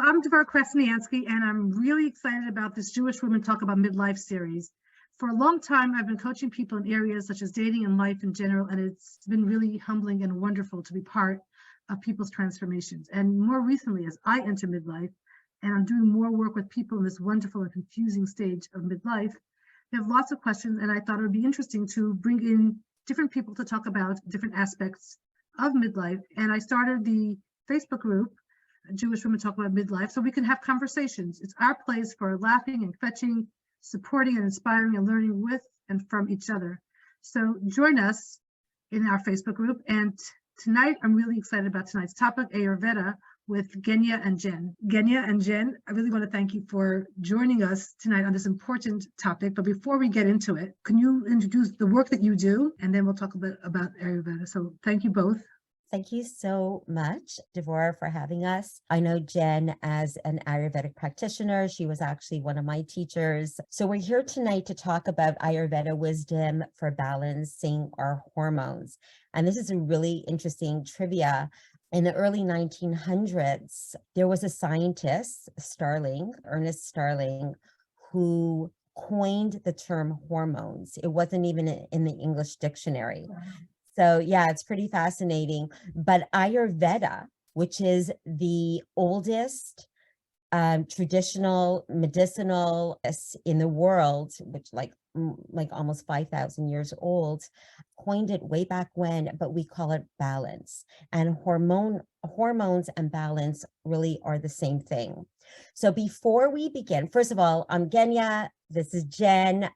I'm Devora Krasnianski, and I'm really excited about this Jewish Women Talk About Midlife series. For a long time, I've been coaching people in areas such as dating and life in general, and it's been really humbling and wonderful to be part of people's transformations. And more recently, as I enter midlife, and I'm doing more work with people in this wonderful and confusing stage of midlife, they have lots of questions, and I thought it would be interesting to bring in different people to talk about different aspects of midlife. And I started the Facebook group, Jewish Women Talk About Midlife, so we can have conversations. It's our place for laughing and fetching, supporting and inspiring and learning with and from each other. So join us in our Facebook group. And tonight, I'm really excited about tonight's topic, Ayurveda, with Genia and Jenn. Genia and Jenn, I really want to thank you for joining us tonight on this important topic. But before we get into it, can you introduce the work that you do? And then we'll talk a bit about Ayurveda. So thank you both. Thank you so much, Devora, for having us. I know Jenn as an Ayurvedic practitioner. She was actually one of my teachers. So we're here tonight to talk about Ayurveda wisdom for balancing our hormones. And this is a really interesting trivia. In the early 1900s, there was a scientist, Ernest Starling, who coined the term hormones. It wasn't even in the English dictionary. Wow. So yeah, it's pretty fascinating. But Ayurveda, which is the oldest traditional medicinal in the world, which like almost 5,000 years old, coined it way back when, but we call it balance. And hormones and balance really are the same thing. So before we begin, first of all, I'm Genia, this is Jenn.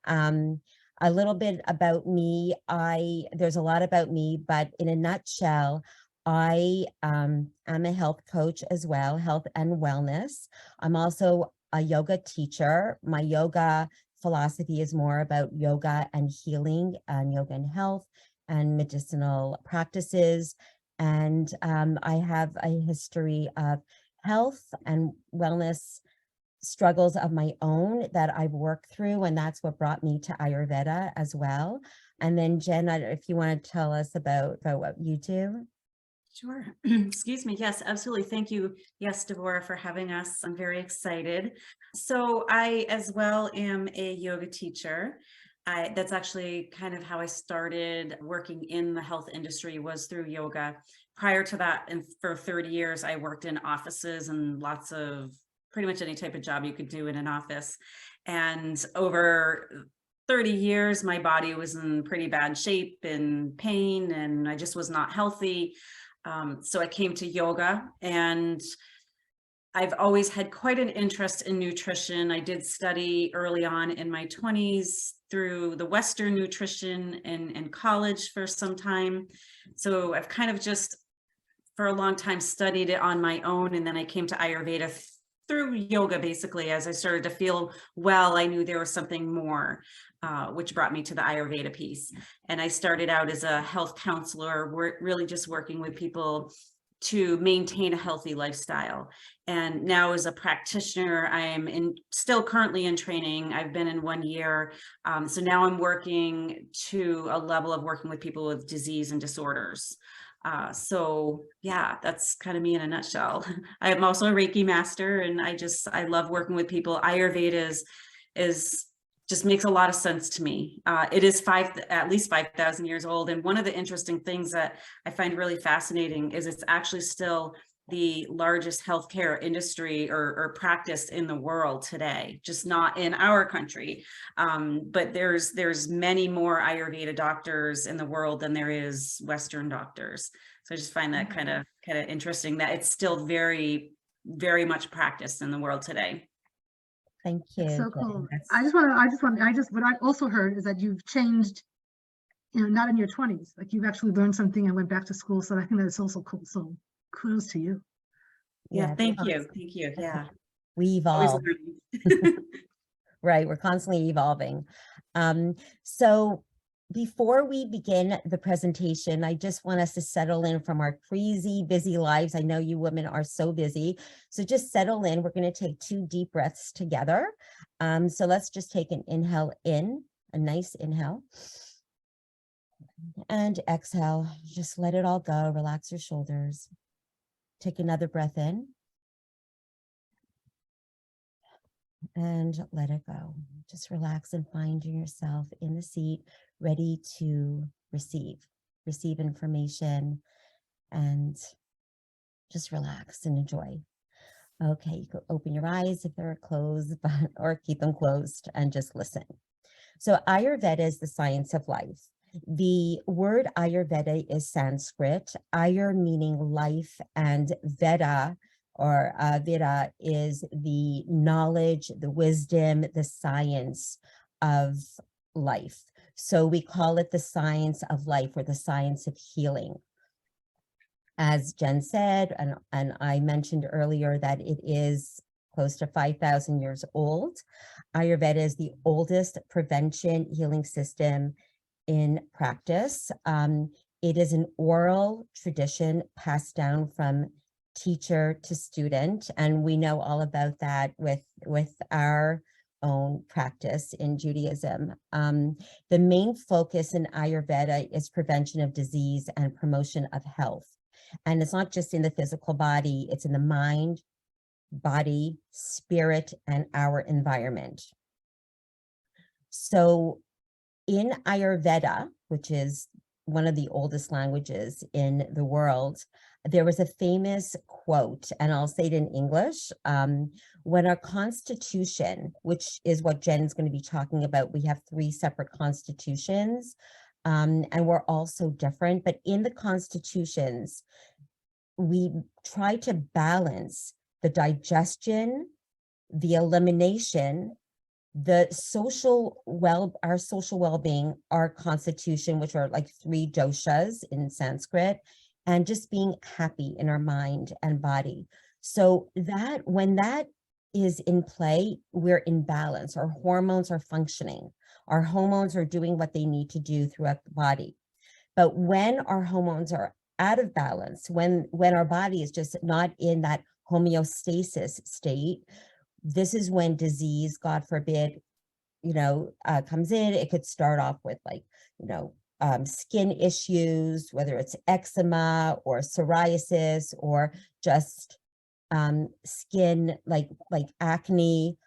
A little bit about me. There's a lot about me, but in a nutshell, I am a health coach as well, health and wellness. I'm also a yoga teacher. My yoga philosophy is more about yoga and healing and yoga and health and medicinal practices. And I have a history of health and wellness struggles of my own that I've worked through, and that's what brought me to Ayurveda as well. And then Jenn, if you want to tell us about what you do. Sure. Excuse me. Yes, absolutely. Thank you. Yes, Devora, for having us. I'm very excited. So I as well am a yoga teacher. That's actually kind of how I started working in the health industry, was through yoga. Prior to that, and for 30 years, I worked in offices and lots of pretty much any type of job you could do in an office. And over 30 years, my body was in pretty bad shape and pain, and I just was not healthy. So I came to yoga, and I've always had quite an interest in nutrition. I did study early on in my 20s through the Western nutrition in college for some time. So I've kind of just for a long time studied it on my own. And then I came to Ayurveda through yoga, basically. As I started to feel well, I knew there was something more, which brought me to the Ayurveda piece. And I started out as a health counselor, really just working with people to maintain a healthy lifestyle. And now as a practitioner, I am still currently in training. I've been in 1 year. So now I'm working to a level of working with people with disease and disorders. So yeah, that's kind of me in a nutshell. I am also a Reiki master, and I love working with people. Ayurveda is just makes a lot of sense to me. It is at least 5,000 years old. And one of the interesting things that I find really fascinating is it's actually still the largest healthcare industry or practice in the world today, just not in our country. But there's many more Ayurveda doctors in the world than there is Western doctors. So I just find that kind of interesting that it's still very, very much practiced in the world today. Thank you. That's so cool. What I also heard is that you've changed, not in your 20s, like you've actually learned something and went back to school. So I think that's also cool. So kudos to you. Yeah, thank you. Thank you. Yeah. We evolve. Right. We're constantly evolving. So before we begin the presentation, I just want us to settle in from our crazy busy lives. I know you women are so busy. So just settle in. We're going to take 2 deep breaths together. So let's just take an inhale in, a nice inhale. And exhale. Just let it all go. Relax your shoulders. Take another breath in. and let it go. Just relax and find yourself in the seat, ready to receive information, and just relax and enjoy. Okay, you can open your eyes if they're closed, or keep them closed and just listen. So Ayurveda is the science of life. The word Ayurveda is Sanskrit, Ayur meaning life, and Veda or Veda is the knowledge, the wisdom, the science of life. So we call it the science of life, or the science of healing. As Jenn said, and I mentioned earlier, that it is close to 5,000 years old. Ayurveda is the oldest prevention healing system in practice. It is an oral tradition passed down from teacher to student, and we know all about that with our own practice in Judaism. The main focus in Ayurveda is prevention of disease and promotion of health. And it's not just in the physical body, it's in the mind, body, spirit, and our environment. So in Ayurveda, which is one of the oldest languages in the world, there was a famous quote, and I'll say it in English. When our constitution, which is what Jen's going to be talking about, we have 3 separate constitutions, and we're all so different, but in the constitutions, we try to balance the digestion, the elimination, the social our social well-being, our constitution, which are like 3 doshas in Sanskrit, and just being happy in our mind and body. So that when that is in play, we're in balance. Our hormones are functioning. Our hormones are doing what they need to do throughout the body. But when our hormones are out of balance, when our body is just not in that homeostasis state, this is when disease, God forbid, comes in. It could start off with skin issues, whether it's eczema or psoriasis, or just skin like acne,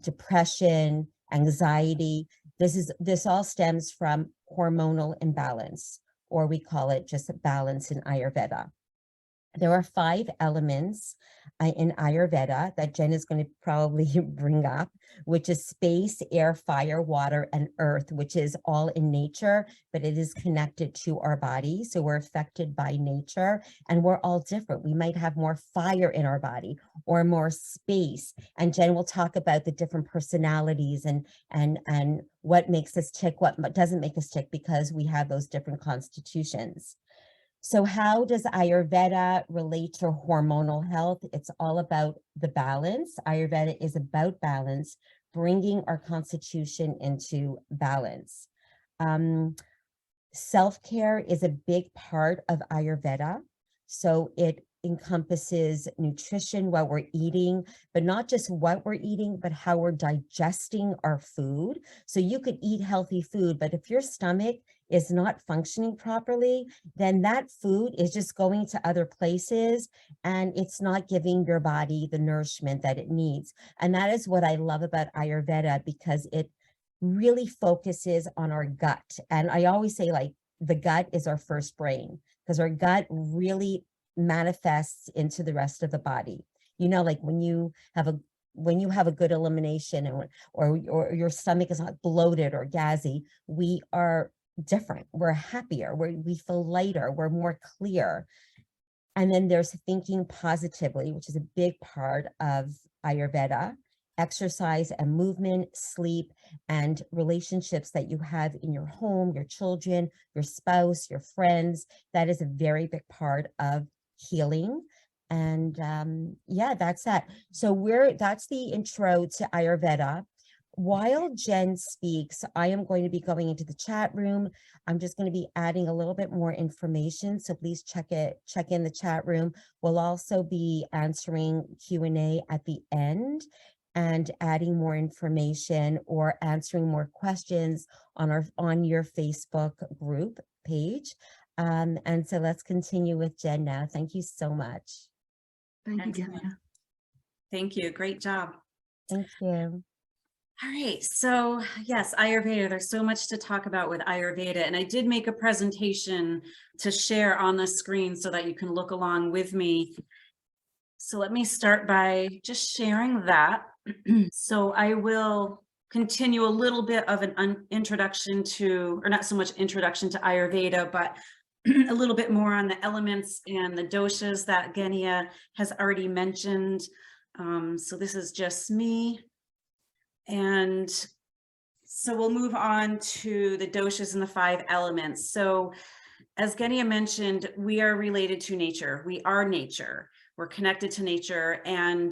depression, anxiety. This all stems from hormonal imbalance, or we call it just balance in Ayurveda. There are 5 elements in Ayurveda that Jenn is going to probably bring up, which is space, air, fire, water, and earth, which is all in nature, but it is connected to our body. So we're affected by nature, and we're all different. We might have more fire in our body or more space. And Jenn will talk about the different personalities and what makes us tick, what doesn't make us tick, because we have those different constitutions. So how does Ayurveda relate to hormonal health? It's all about the balance. Ayurveda is about balance, bringing our constitution into balance. Self-care is a big part of Ayurveda. So it encompasses nutrition, what we're eating, but not just what we're eating, but how we're digesting our food. So you could eat healthy food, but if your stomach is not functioning properly, then that food is just going to other places and it's not giving your body the nourishment that it needs. And that is what I love about Ayurveda, because it really focuses on our gut. And I always say, like, the gut is our first brain, because our gut really manifests into the rest of the body. Like when you have a good elimination, or your stomach is not bloated or gassy, we are different. We're happier. We feel lighter. We're more clear. And then there's thinking positively, which is a big part of Ayurveda. Exercise and movement, sleep, and relationships that you have in your home, your children, your spouse, your friends. That is a very big part of healing. And yeah, that's that. So that's the intro to Ayurveda. While Jenn speaks, I am going to be going into the chat room. I'm just going to be adding a little bit more information. So please check in the chat room. We'll also be answering Q&A at the end, and adding more information or answering more questions on your Facebook group page. And so let's continue with Jenn now. Thank you so much. Thank you, Excellent. Genia. Thank you. Great job. Thank you. All right, so yes, Ayurveda, there's so much to talk about with Ayurveda, and I did make a presentation to share on the screen so that you can look along with me. So let me start by just sharing that. So I will continue a little bit of an introduction to, or not so much introduction to Ayurveda, but a little bit more on the elements and the doshas that Genia has already mentioned. So this is just me. And so we'll move on to the doshas and the 5 elements. So as Genia mentioned, we are related to nature. We are nature. We're connected to nature, and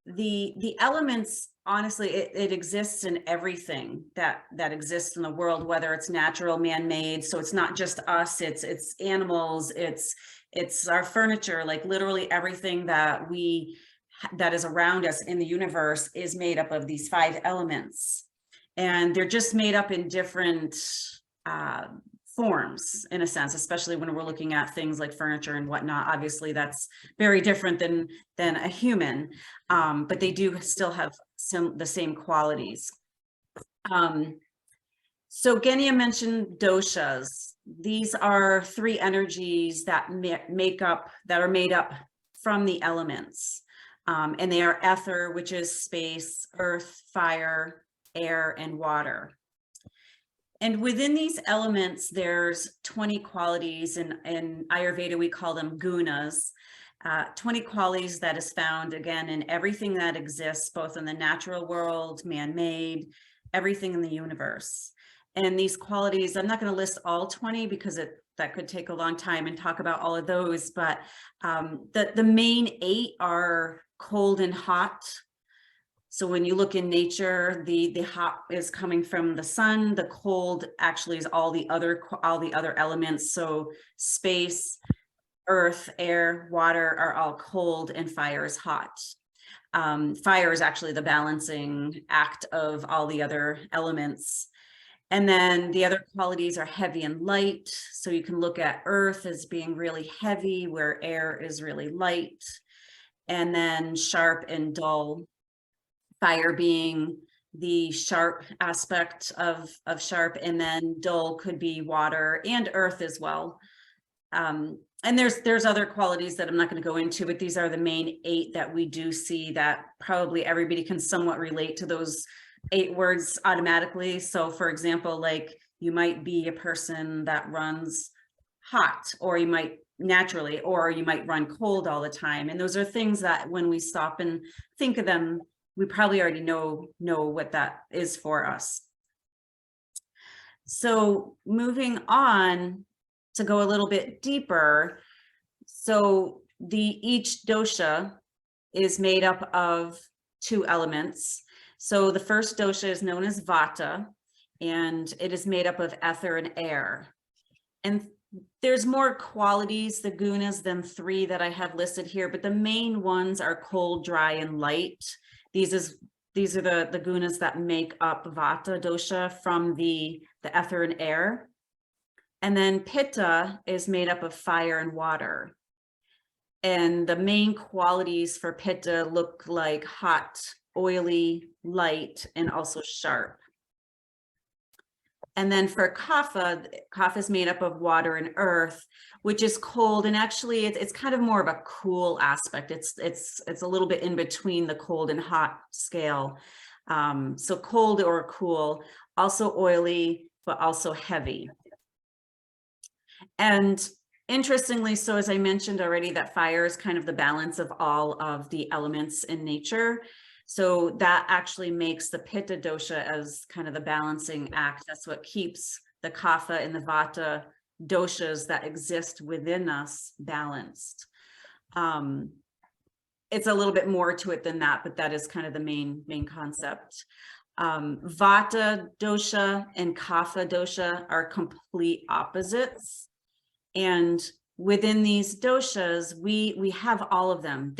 the elements, honestly, it exists in everything that exists in the world, whether it's natural, man-made. So it's not just us, it's animals, it's our furniture, like literally everything that is around us in the universe is made up of these 5 elements, and they're just made up in different forms, in a sense, especially when we're looking at things like furniture and whatnot. Obviously that's very different than a human, but they do still have the same qualities. So Genia mentioned doshas. These are 3 energies that are made up from the elements, and they are ether, which is space, earth, fire, air, and water. And within these elements, there's 20 qualities. In Ayurveda, we call them gunas. 20 qualities that is found, again, in everything that exists, both in the natural world, man-made, everything in the universe. And these qualities, I'm not going to list all 20 because that could take a long time and talk about all of those, but the main 8 are cold and hot. So when you look in nature, the hot is coming from the sun, the cold actually is all the other elements. So space, earth, air, water are all cold, and fire is hot. Fire is actually the balancing act of all the other elements. And then the other qualities are heavy and light. So you can look at earth as being really heavy, where air is really light. And then sharp and dull. Fire being the sharp aspect of sharp, and then dull could be water and earth as well. And there's other qualities that I'm not going to go into, but these are the main 8 that we do see that probably everybody can somewhat relate to those 8 words automatically. So for example, like you might be a person that runs hot, or you might naturally, or you might run cold all the time. And those are things that when we stop and think of them, we probably already know what that is for us. So moving on to go a little bit deeper. So each dosha is made up of 2 elements. So the first dosha is known as vata, and it is made up of ether and air. And there's more qualities, the gunas, than 3 that I have listed here, but the main ones are cold, dry, and light. These are the gunas that make up vata dosha from the ether and air. And then pitta is made up of fire and water. And the main qualities for pitta look like hot, oily, light, and also sharp. And then for kapha is made up of water and earth, which is cold. And actually it's kind of more of a cool aspect. It's a little bit in between the cold and hot scale. So cold or cool, also oily, but also heavy. And interestingly, so as I mentioned already, that fire is kind of the balance of all of the elements in nature. So that actually makes the pitta dosha as kind of the balancing act. That's what keeps the kapha and the vata doshas that exist within us balanced. It's a little bit more to it than that, but that is kind of the main concept. Vata dosha and kapha dosha are complete opposites. And within these doshas, we have all of them.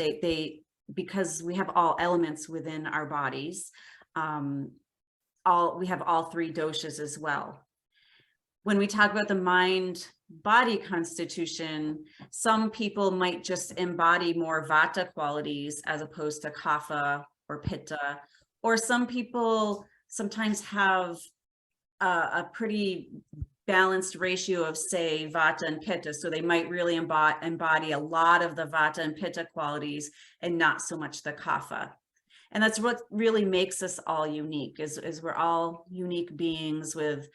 Because we have all elements within our bodies, we have all 3 doshas as well. When we talk about the mind-body constitution, some people might just embody more vata qualities as opposed to kapha or pitta, or some people sometimes have a pretty balanced ratio of, say, vata and pitta. So they might really embody a lot of the vata and pitta qualities and not so much the kapha. And that's what really makes us all unique, is we're all unique beings with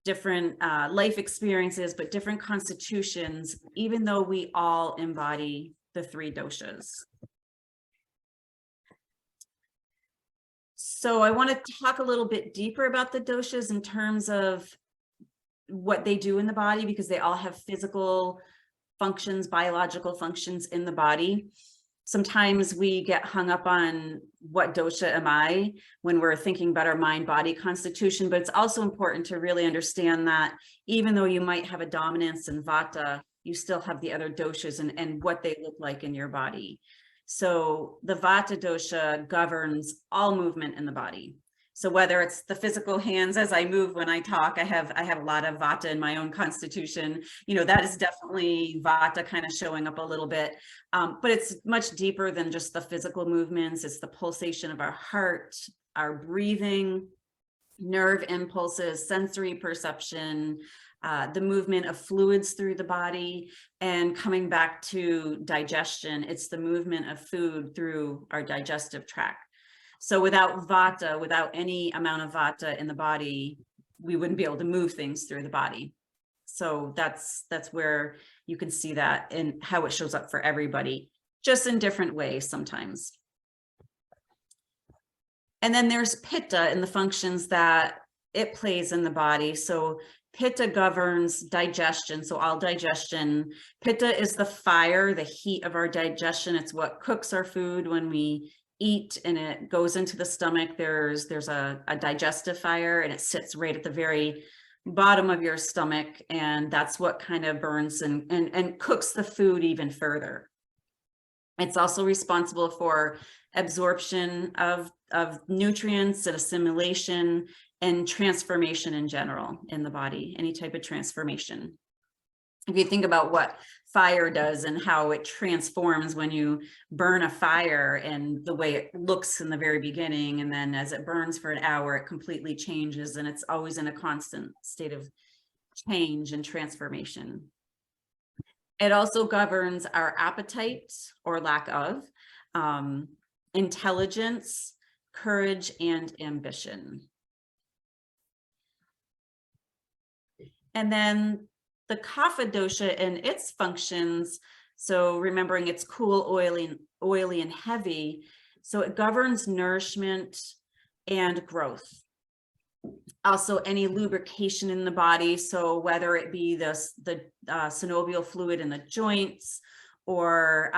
different life experiences, but different constitutions, even though we all embody the 3 doshas. So I want to talk a little bit deeper about the doshas in terms of what they do in the body, because they all have physical functions, biological functions in the body. Sometimes we get hung up on what dosha am I when we're thinking about our mind-body constitution, but it's also important to really understand that even though you might have a dominance in vata, you still have the other doshas and what they look like in your body. So the vata dosha governs all movement in the body. So whether it's the physical hands as I move when I talk, I have a lot of vata in my own constitution. You know, that is definitely vata kind of showing up a little bit, but it's much deeper than just the physical movements. It's the pulsation of our heart, our breathing, nerve impulses, sensory perception, the movement of fluids through the body, and coming back to digestion, it's the movement of food through our digestive tract. So without vata, without any amount of vata in the body, we wouldn't be able to move things through the body. So that's where you can see that and how it shows up for everybody, just in different ways sometimes. And then there's pitta and the functions that it plays in the body. So pitta governs digestion, so all digestion. Pitta is the fire, the heat of our digestion. It's what cooks our food when we eat and it goes into the stomach. There's a digestive fire, and it sits right at the very bottom of your stomach, and that's what kind of burns and cooks the food even further. It's also responsible for absorption of nutrients and assimilation and transformation in general in the body, any type of transformation. If you think about what fire does and how it transforms when you burn a fire and the way it looks in the very beginning, and then as it burns for an hour, it completely changes, and it's always in a constant state of change and transformation. It also governs our appetite or lack of, intelligence, courage, and ambition. And then the kapha dosha and its functions, so remembering it's cool, oily, and heavy, so it governs nourishment and growth. Also any lubrication in the body, so whether it be the synovial fluid in the joints or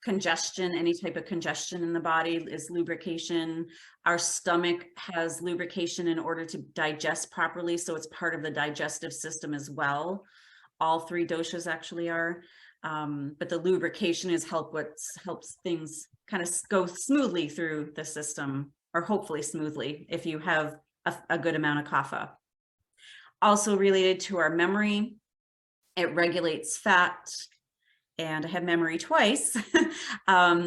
congestion, any type of congestion in the body is lubrication. Our stomach has lubrication in order to digest properly, so it's part of the digestive system as well. All 3 doshas actually are, but the lubrication is helps things kind of go smoothly through the system, or hopefully smoothly if you have a good amount of kapha. Also related to our memory, it regulates fat, and I have memory twice,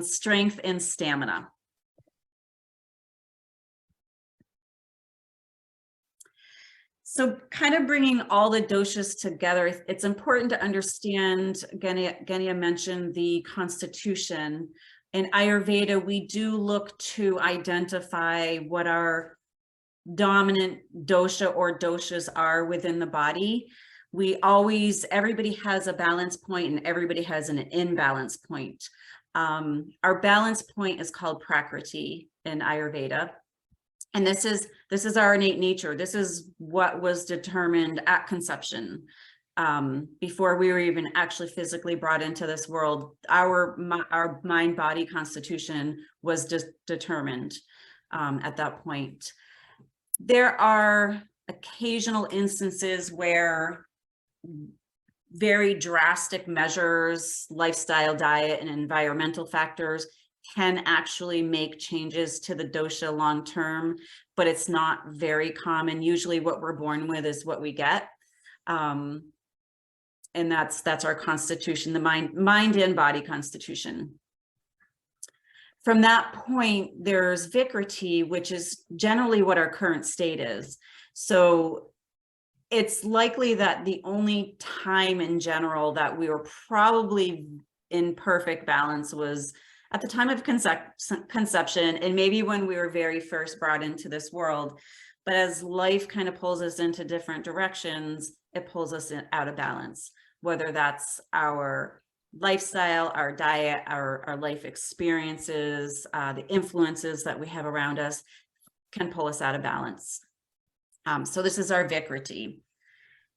strength and stamina. So kind of bringing all the doshas together, it's important to understand, Genia mentioned the constitution. In Ayurveda, we do look to identify what our dominant dosha or doshas are within the body. Everybody has a balance point and everybody has an imbalance point. Our balance point is called Prakriti in Ayurveda. And this is our innate nature. This is what was determined at conception. Before we were even actually physically brought into this world, our mind-body constitution was just determined at that point. There are occasional instances where very drastic measures, lifestyle, diet, and environmental factors can actually make changes to the dosha long term, but it's not very common. Usually what we're born with is what we get. And that's our constitution, the mind and body constitution. from that point, there's Vikriti, which is generally what our current state is. So it's likely that the only time in general that we were probably in perfect balance was at the time of conception, and maybe when we were very first brought into this world. But as life kind of pulls us into different directions, it pulls us out of balance, whether that's our lifestyle, our diet, our life experiences, the influences that we have around us can pull us out of balance. So this is our Vikriti.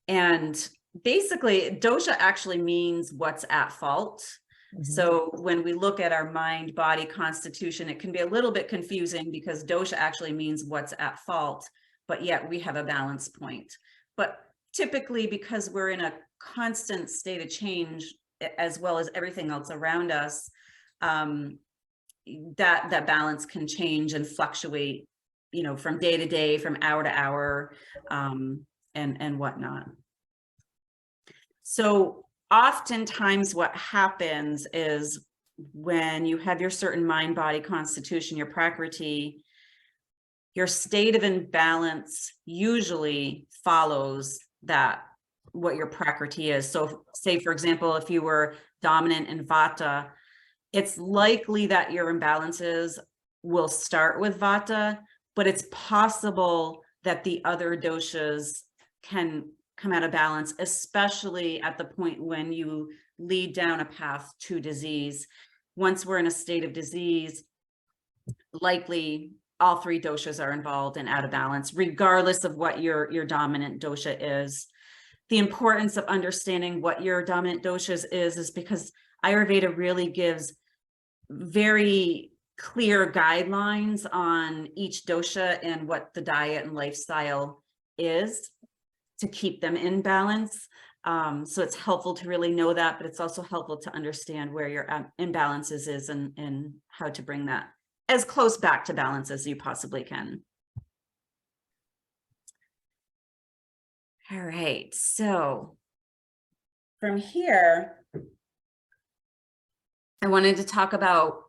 And basically, dosha actually means what's at fault. So when we look at our mind, body, constitution, it can be a little bit confusing because dosha actually means what's at fault, but yet we have a balance point. But typically, because we're in a constant state of change, as well as everything else around us, that balance can change and fluctuate, from day to day, from hour to hour, and whatnot. So oftentimes what happens is when you have your certain mind, body, constitution, your prakriti, your state of imbalance usually follows that, what your prakriti is. So say, for example, if you were dominant in vata, it's likely that your imbalances will start with vata, but it's possible that the other doshas can come out of balance, especially at the point when you lead down a path to disease. Once we're in a state of disease, likely all three doshas are involved and out of balance, regardless of what your dominant dosha is. The importance of understanding what your dominant dosha is because Ayurveda really gives very clear guidelines on each dosha and what the diet and lifestyle is to keep them in balance. So it's helpful to really know that, but it's also helpful to understand where your imbalances is and how to bring that as close back to balance as you possibly can. All right, so from here, I wanted to talk about,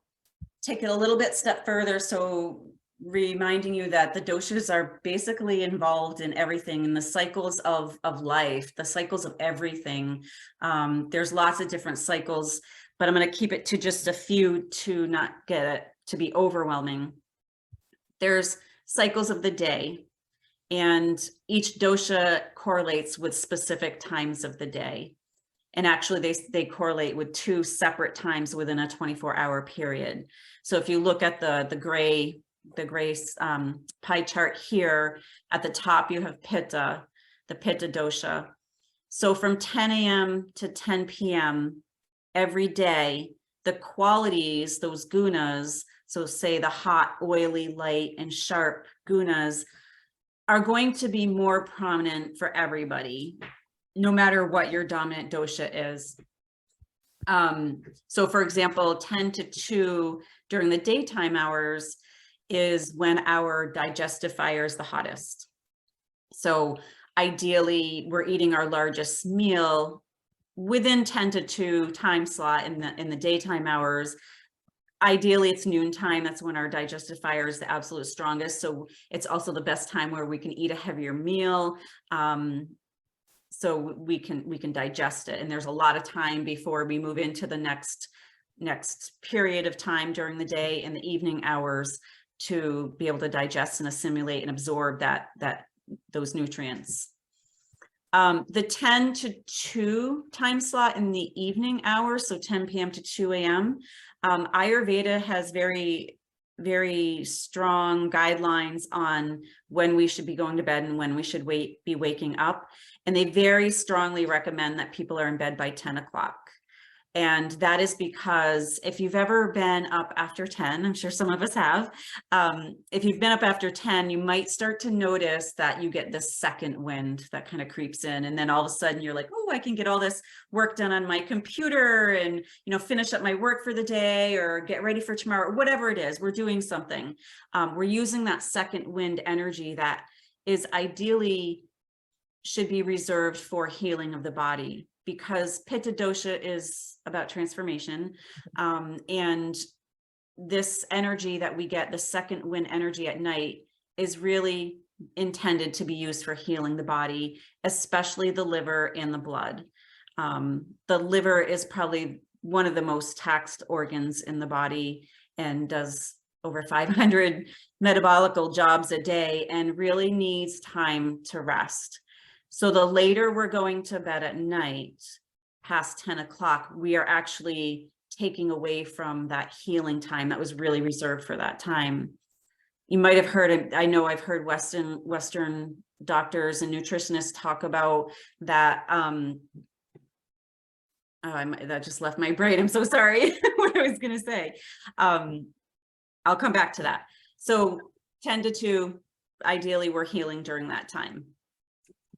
take it a little bit step further. So reminding you that the doshas are basically involved in everything, in the cycles of life, the cycles of everything. There's lots of different cycles, but I'm going to keep it to just a few to not get it to be overwhelming. There's cycles of the day, and each dosha correlates with specific times of the day. And actually they correlate with two separate times within a 24-hour period. So if you look at the gray pie chart here, at the top you have pitta, the pitta dosha. So from 10 a.m. to 10 p.m. every day, the qualities, those gunas, so say the hot, oily, light, and sharp gunas, are going to be more prominent for everybody, no matter what your dominant dosha is. So for example, 10 to 2 during the daytime hours is when our digestive fire is the hottest. So ideally, we're eating our largest meal within 10 to 2 time slot in the daytime hours. Ideally, it's noontime. That's when our digestive fire is the absolute strongest. So it's also the best time where we can eat a heavier meal. So we can digest it. And there's a lot of time before we move into the next period of time during the day and the evening hours to be able to digest and assimilate and absorb those nutrients. The 10 to 2 time slot in the evening hours, so 10 p.m. to 2 a.m. Ayurveda has very, very strong guidelines on when we should be going to bed and when we should be waking up. And they very strongly recommend that people are in bed by 10 o'clock. And that is because if you've ever been up after 10, I'm sure some of us have, if you've been up after 10, you might start to notice that you get this second wind that kind of creeps in. And then all of a sudden you're like, oh, I can get all this work done on my computer and, finish up my work for the day or get ready for tomorrow, whatever it is, we're doing something. We're using that second wind energy that is ideally should be reserved for healing of the body, because pitta dosha is about transformation, and this energy that we get, the second wind energy at night, is really intended to be used for healing the body, especially the liver and the blood. The liver is probably one of the most taxed organs in the body and does over 500 metabolical jobs a day and really needs time to rest. So the later we're going to bed at night, past 10 o'clock, we are actually taking away from that healing time that was really reserved for that time. You might have heard it. I know I've heard Western doctors and nutritionists talk about that. That just left my brain. I'm so sorry what I was going to say. I'll come back to that. So 10 to 2, ideally we're healing during that time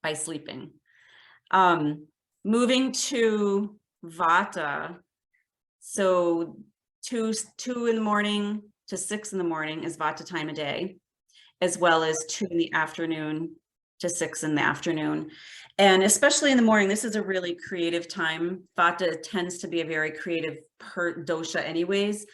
by sleeping. Moving to Vata. So 2 in the morning to 6 in the morning is Vata time of day, as well as 2 in the afternoon to 6 in the afternoon. And especially in the morning, this is a really creative time. Vata tends to be a very creative dosha anyways.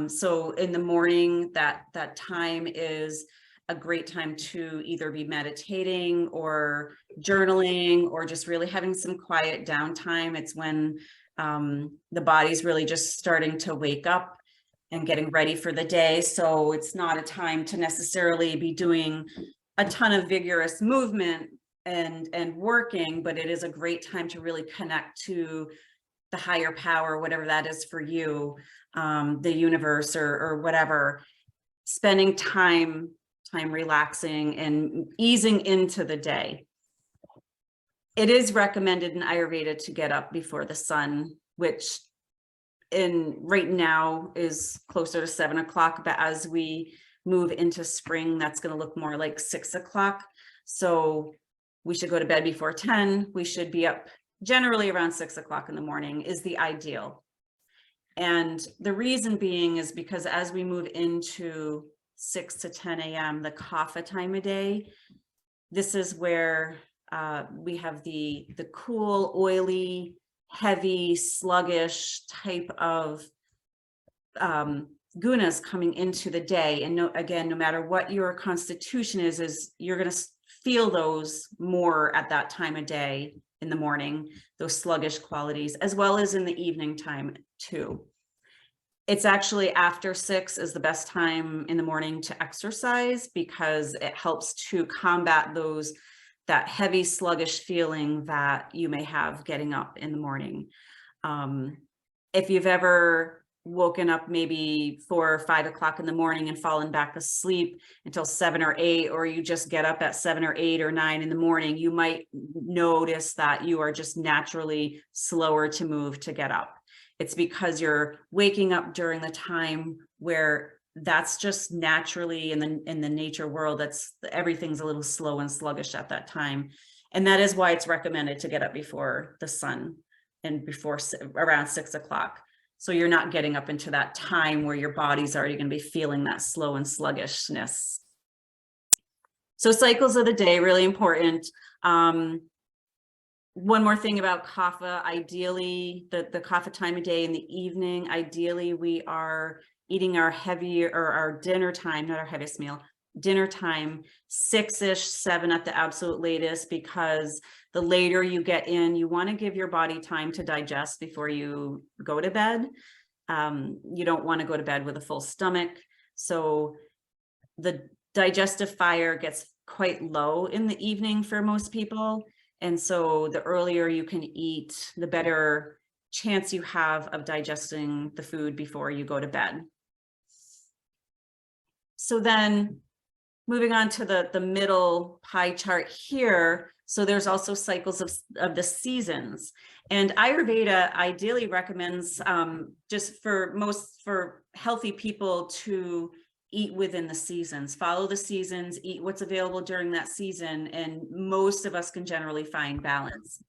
So in the morning, that time is a great time to either be meditating or journaling or just really having some quiet downtime. It's when the body's really just starting to wake up and getting ready for the day. So it's not a time to necessarily be doing a ton of vigorous movement and working, but it is a great time to really connect to the higher power, whatever that is for you, the universe or whatever, spending time relaxing and easing into the day. It is recommended in Ayurveda to get up before the sun, which right now is closer to 7 o'clock, but as we move into spring, that's going to look more like 6 o'clock. So we should go to bed before 10. We should be up generally around 6 o'clock in the morning is the ideal. And the reason being is because as we move into 6 to 10 a.m., the kapha time of day, this is where we have the cool, oily, heavy, sluggish type of gunas coming into the day. And no matter what your constitution is you're going to feel those more at that time of day in the morning, those sluggish qualities, as well as in the evening time too. It's actually after 6 is the best time in the morning to exercise because it helps to combat that heavy sluggish feeling that you may have getting up in the morning. If you've ever woken up maybe 4 or 5 o'clock in the morning and fallen back asleep until 7 or 8, or you just get up at 7 or 8 or 9 in the morning, you might notice that you are just naturally slower to move to get up. It's because you're waking up during the time where that's just naturally in the nature world, everything's a little slow and sluggish at that time. And that is why it's recommended to get up before the sun and before around 6 o'clock. So you're not getting up into that time where your body's already going to be feeling that slow and sluggishness. So cycles of the day, really important. One more thing about kapha, ideally the kapha time of day in the evening, ideally we are eating our heavier or our dinner time, not our heaviest meal, dinner time, 6-ish, 7 at the absolute latest, because the later you get in, you want to give your body time to digest before you go to bed. You don't want to go to bed with a full stomach. So the digestive fire gets quite low in the evening for most people. And so the earlier you can eat, the better chance you have of digesting the food before you go to bed. So then moving on to the middle pie chart here. So there's also cycles of the seasons, and Ayurveda ideally recommends just for healthy people to eat within the seasons, follow the seasons, eat what's available during that season. And most of us can generally find balance.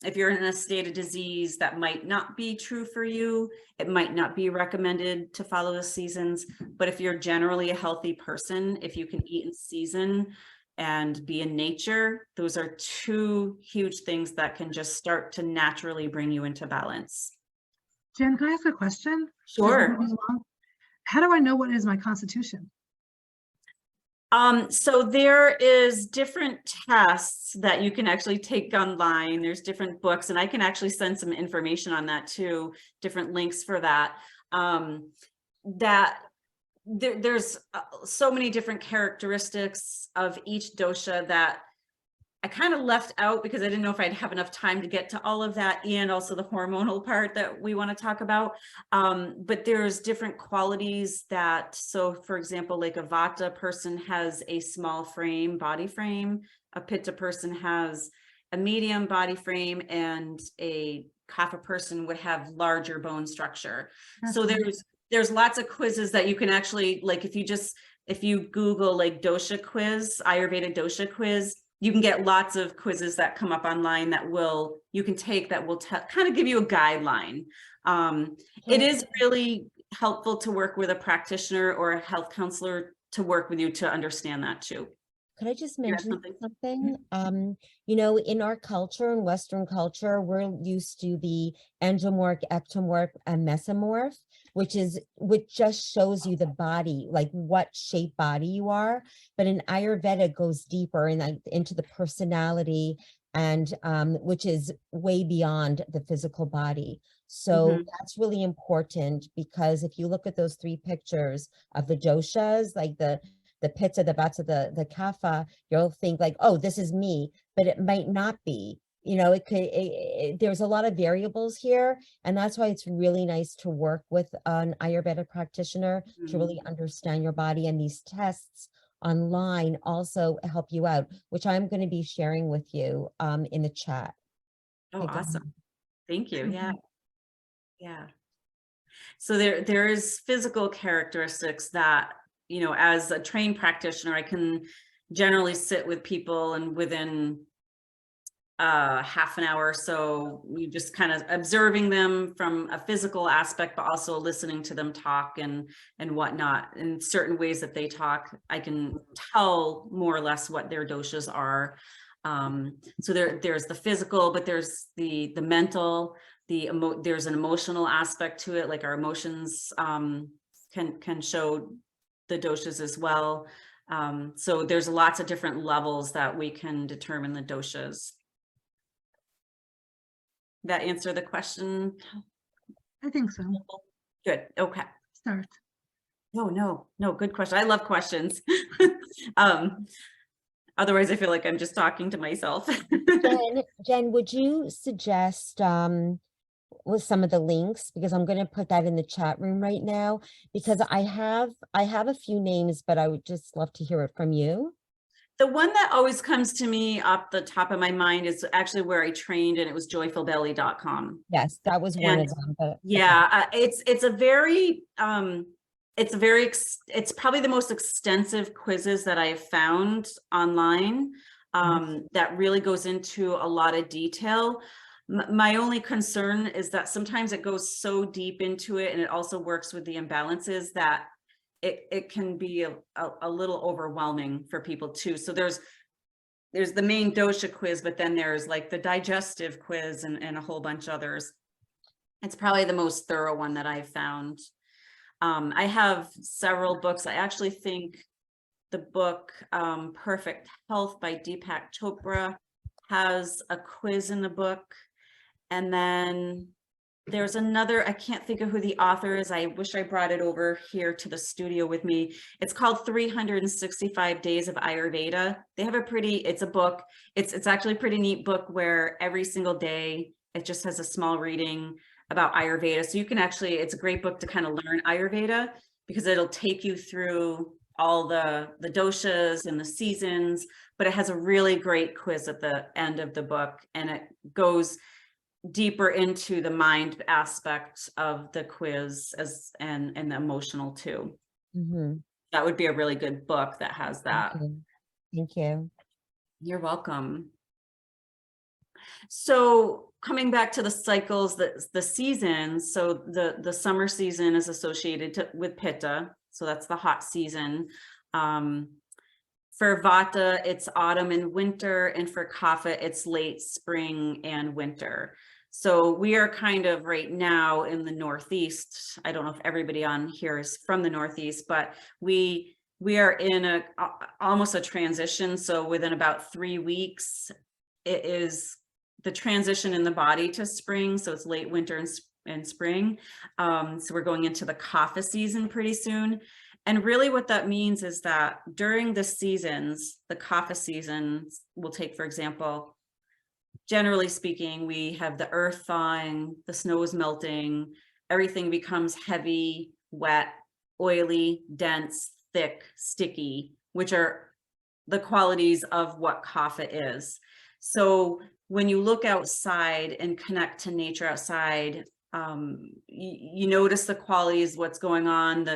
If you're in a state of disease, that might not be true for you. It might not be recommended to follow the seasons, but if you're generally a healthy person, if you can eat in season and be in nature, those are 2 huge things that can just start to naturally bring you into balance. Jen, can I ask a question? Sure. How do I know what is my constitution? So there is different tests that you can actually take online. There's different books, and I can actually send some information on that too, different links for that. There's so many different characteristics of each dosha that I kind of left out because I didn't know if I'd have enough time to get to all of that, and also the hormonal part that we want to talk about. But there's different qualities that, so for example, like a Vata person has a small frame, body frame, a Pitta person has a medium body frame, and a Kapha person would have larger bone structure. So there's lots of quizzes that you can actually, like if you Google like dosha quiz, Ayurveda dosha quiz, you can get lots of quizzes that come up online that you can take that will kind of give you a guideline. It is really helpful to work with a practitioner or a health counselor to work with you to understand that too. Could I just mention something? You know, in our culture, in Western culture, we're used to the endomorph, ectomorph, and mesomorph, which just shows you the body, like what shape body you are. But in Ayurveda, it goes deeper into the personality, and which is way beyond the physical body. So that's really important, because if you look at those 3 pictures of the doshas, like the Pitta, the Vata, the Kapha, you'll think like, oh, this is me, but it might not be. You know, there's a lot of variables here, and that's why it's really nice to work with an Ayurveda practitioner to really understand your body, and these tests online also help you out, which I'm going to be sharing with you in the chat. Oh, awesome. Thank you. Yeah. Yeah. So there is physical characteristics that, you know, as a trained practitioner, I can generally sit with people, and within half an hour or so, you just kind of observing them from a physical aspect, but also listening to them talk and whatnot. In certain ways that they talk, I can tell more or less what their doshas are. So there's the physical, but there's the mental, there's an emotional aspect to it, like our emotions can show the doshas as well. So there's lots of different levels that we can determine the doshas. That answer the question? I think so. Good. Okay. Start. No, good question. I love questions. Otherwise I feel like I'm just talking to myself. Jen, would you suggest with some of the links, because I'm going to put that in the chat room right now, because I have a few names, but I would just love to hear it from you. The one that always comes to me off the top of my mind is actually where I trained, and it was joyfulbelly.com. Yes, that was one of them. But yeah, it's probably the most extensive quizzes that I've found online that really goes into a lot of detail. My only concern is that sometimes it goes so deep into it, and it also works with the imbalances, that it can be a little overwhelming for people too. So there's the main dosha quiz, but then there's like the digestive quiz and a whole bunch of others. It's probably the most thorough one that I've found. I have several books. I actually think the book Perfect Health by Deepak Chopra has a quiz in the book. And then there's another, I can't think of who the author is. I wish I brought it over here to the studio with me. It's called 365 Days of Ayurveda. They have it's a book. It's actually a pretty neat book where every single day it just has a small reading about Ayurveda. So you can actually, it's a great book to kind of learn Ayurveda, because it'll take you through all the doshas and the seasons, but it has a really great quiz at the end of the book, and it goes deeper into the mind aspect of the quiz and the emotional too. That would be a really good book that has that. Thank you. You're welcome. So coming back to the cycles, the seasons, so the summer season is associated with Pitta, so that's the hot season. For Vata, it's autumn and winter, and for Kapha, it's late spring and winter. So we are kind of right now in the Northeast. I don't know if everybody on here is from the Northeast, but we are in almost a transition. So within about 3 weeks, it is the transition in the body to spring. So it's late winter and spring. So we're going into the kapha season pretty soon. And really what that means is that during the seasons, the kapha season will take, for example, generally speaking, we have the earth thawing, the snow is melting, everything becomes heavy, wet, oily, dense, thick, sticky, which are the qualities of what kapha is. So when you look outside and connect to nature outside, you notice the qualities, what's going on,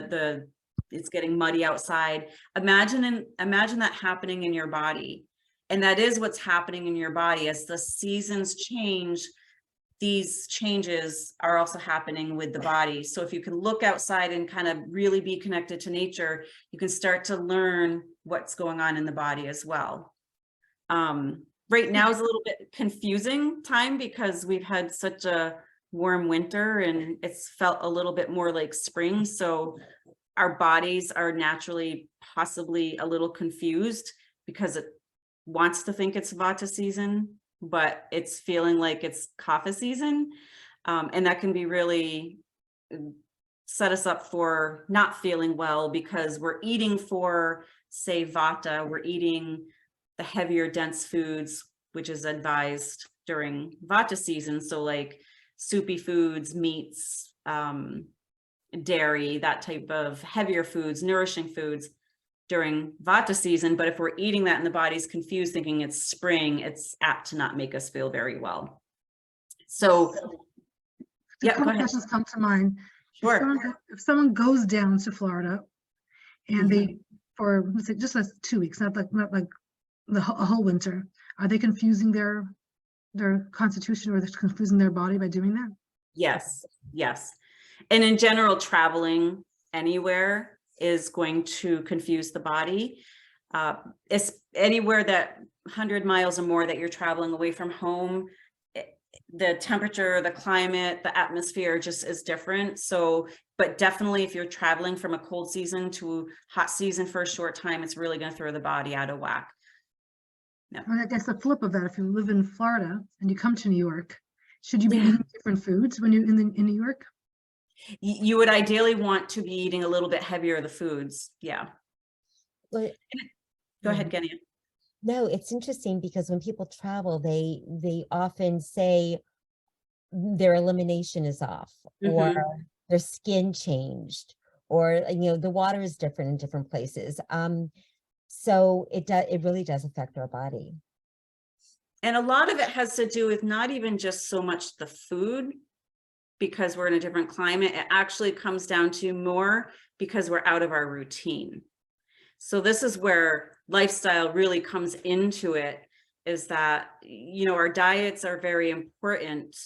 it's getting muddy outside. Imagine that happening in your body. And that is what's happening in your body. As the seasons change, these changes are also happening with the body. So if you can look outside and kind of really be connected to nature, you can start to learn what's going on in the body as well. Right now is a little bit confusing time because we've had such a warm winter and it's felt a little bit more like spring. So our bodies are naturally possibly a little confused because it wants to think it's Vata season, but it's feeling like it's kapha season. And that can be really set us up for not feeling well because we're eating for, say, Vata, we're eating the heavier, dense foods, which is advised during Vata season. So like soupy foods, meats, dairy, that type of heavier foods, nourishing foods during Vata season. But if we're eating that and the body's confused thinking it's spring, it's apt to not make us feel very well. So a couple questions come to mind. Sure. If someone goes down to Florida and they, for let's say just like 2 weeks, not like a whole winter, are they confusing their constitution or they're confusing their body by doing that? Yes. And in general, traveling anywhere is going to confuse the body. It's anywhere that 100 miles or more that you're traveling away from home, the temperature, the climate, the atmosphere just is different. So, but definitely if you're traveling from a cold season to hot season for a short time, it's really going to throw the body out of whack. Yeah. Well, I guess the flip of that, if you live in Florida and you come to New York, should you be eating different foods when you're in New York? You would ideally want to be eating a little bit heavier of the foods. Yeah. Well, go ahead, Genia. No, it's interesting because when people travel, they often say their elimination is off or their skin changed or, the water is different in different places. So it really does affect our body. And a lot of it has to do with not even just so much the food, because we're in a different climate. It actually comes down to more because we're out of our routine. So this is where lifestyle really comes into it, is that, our diets are very important,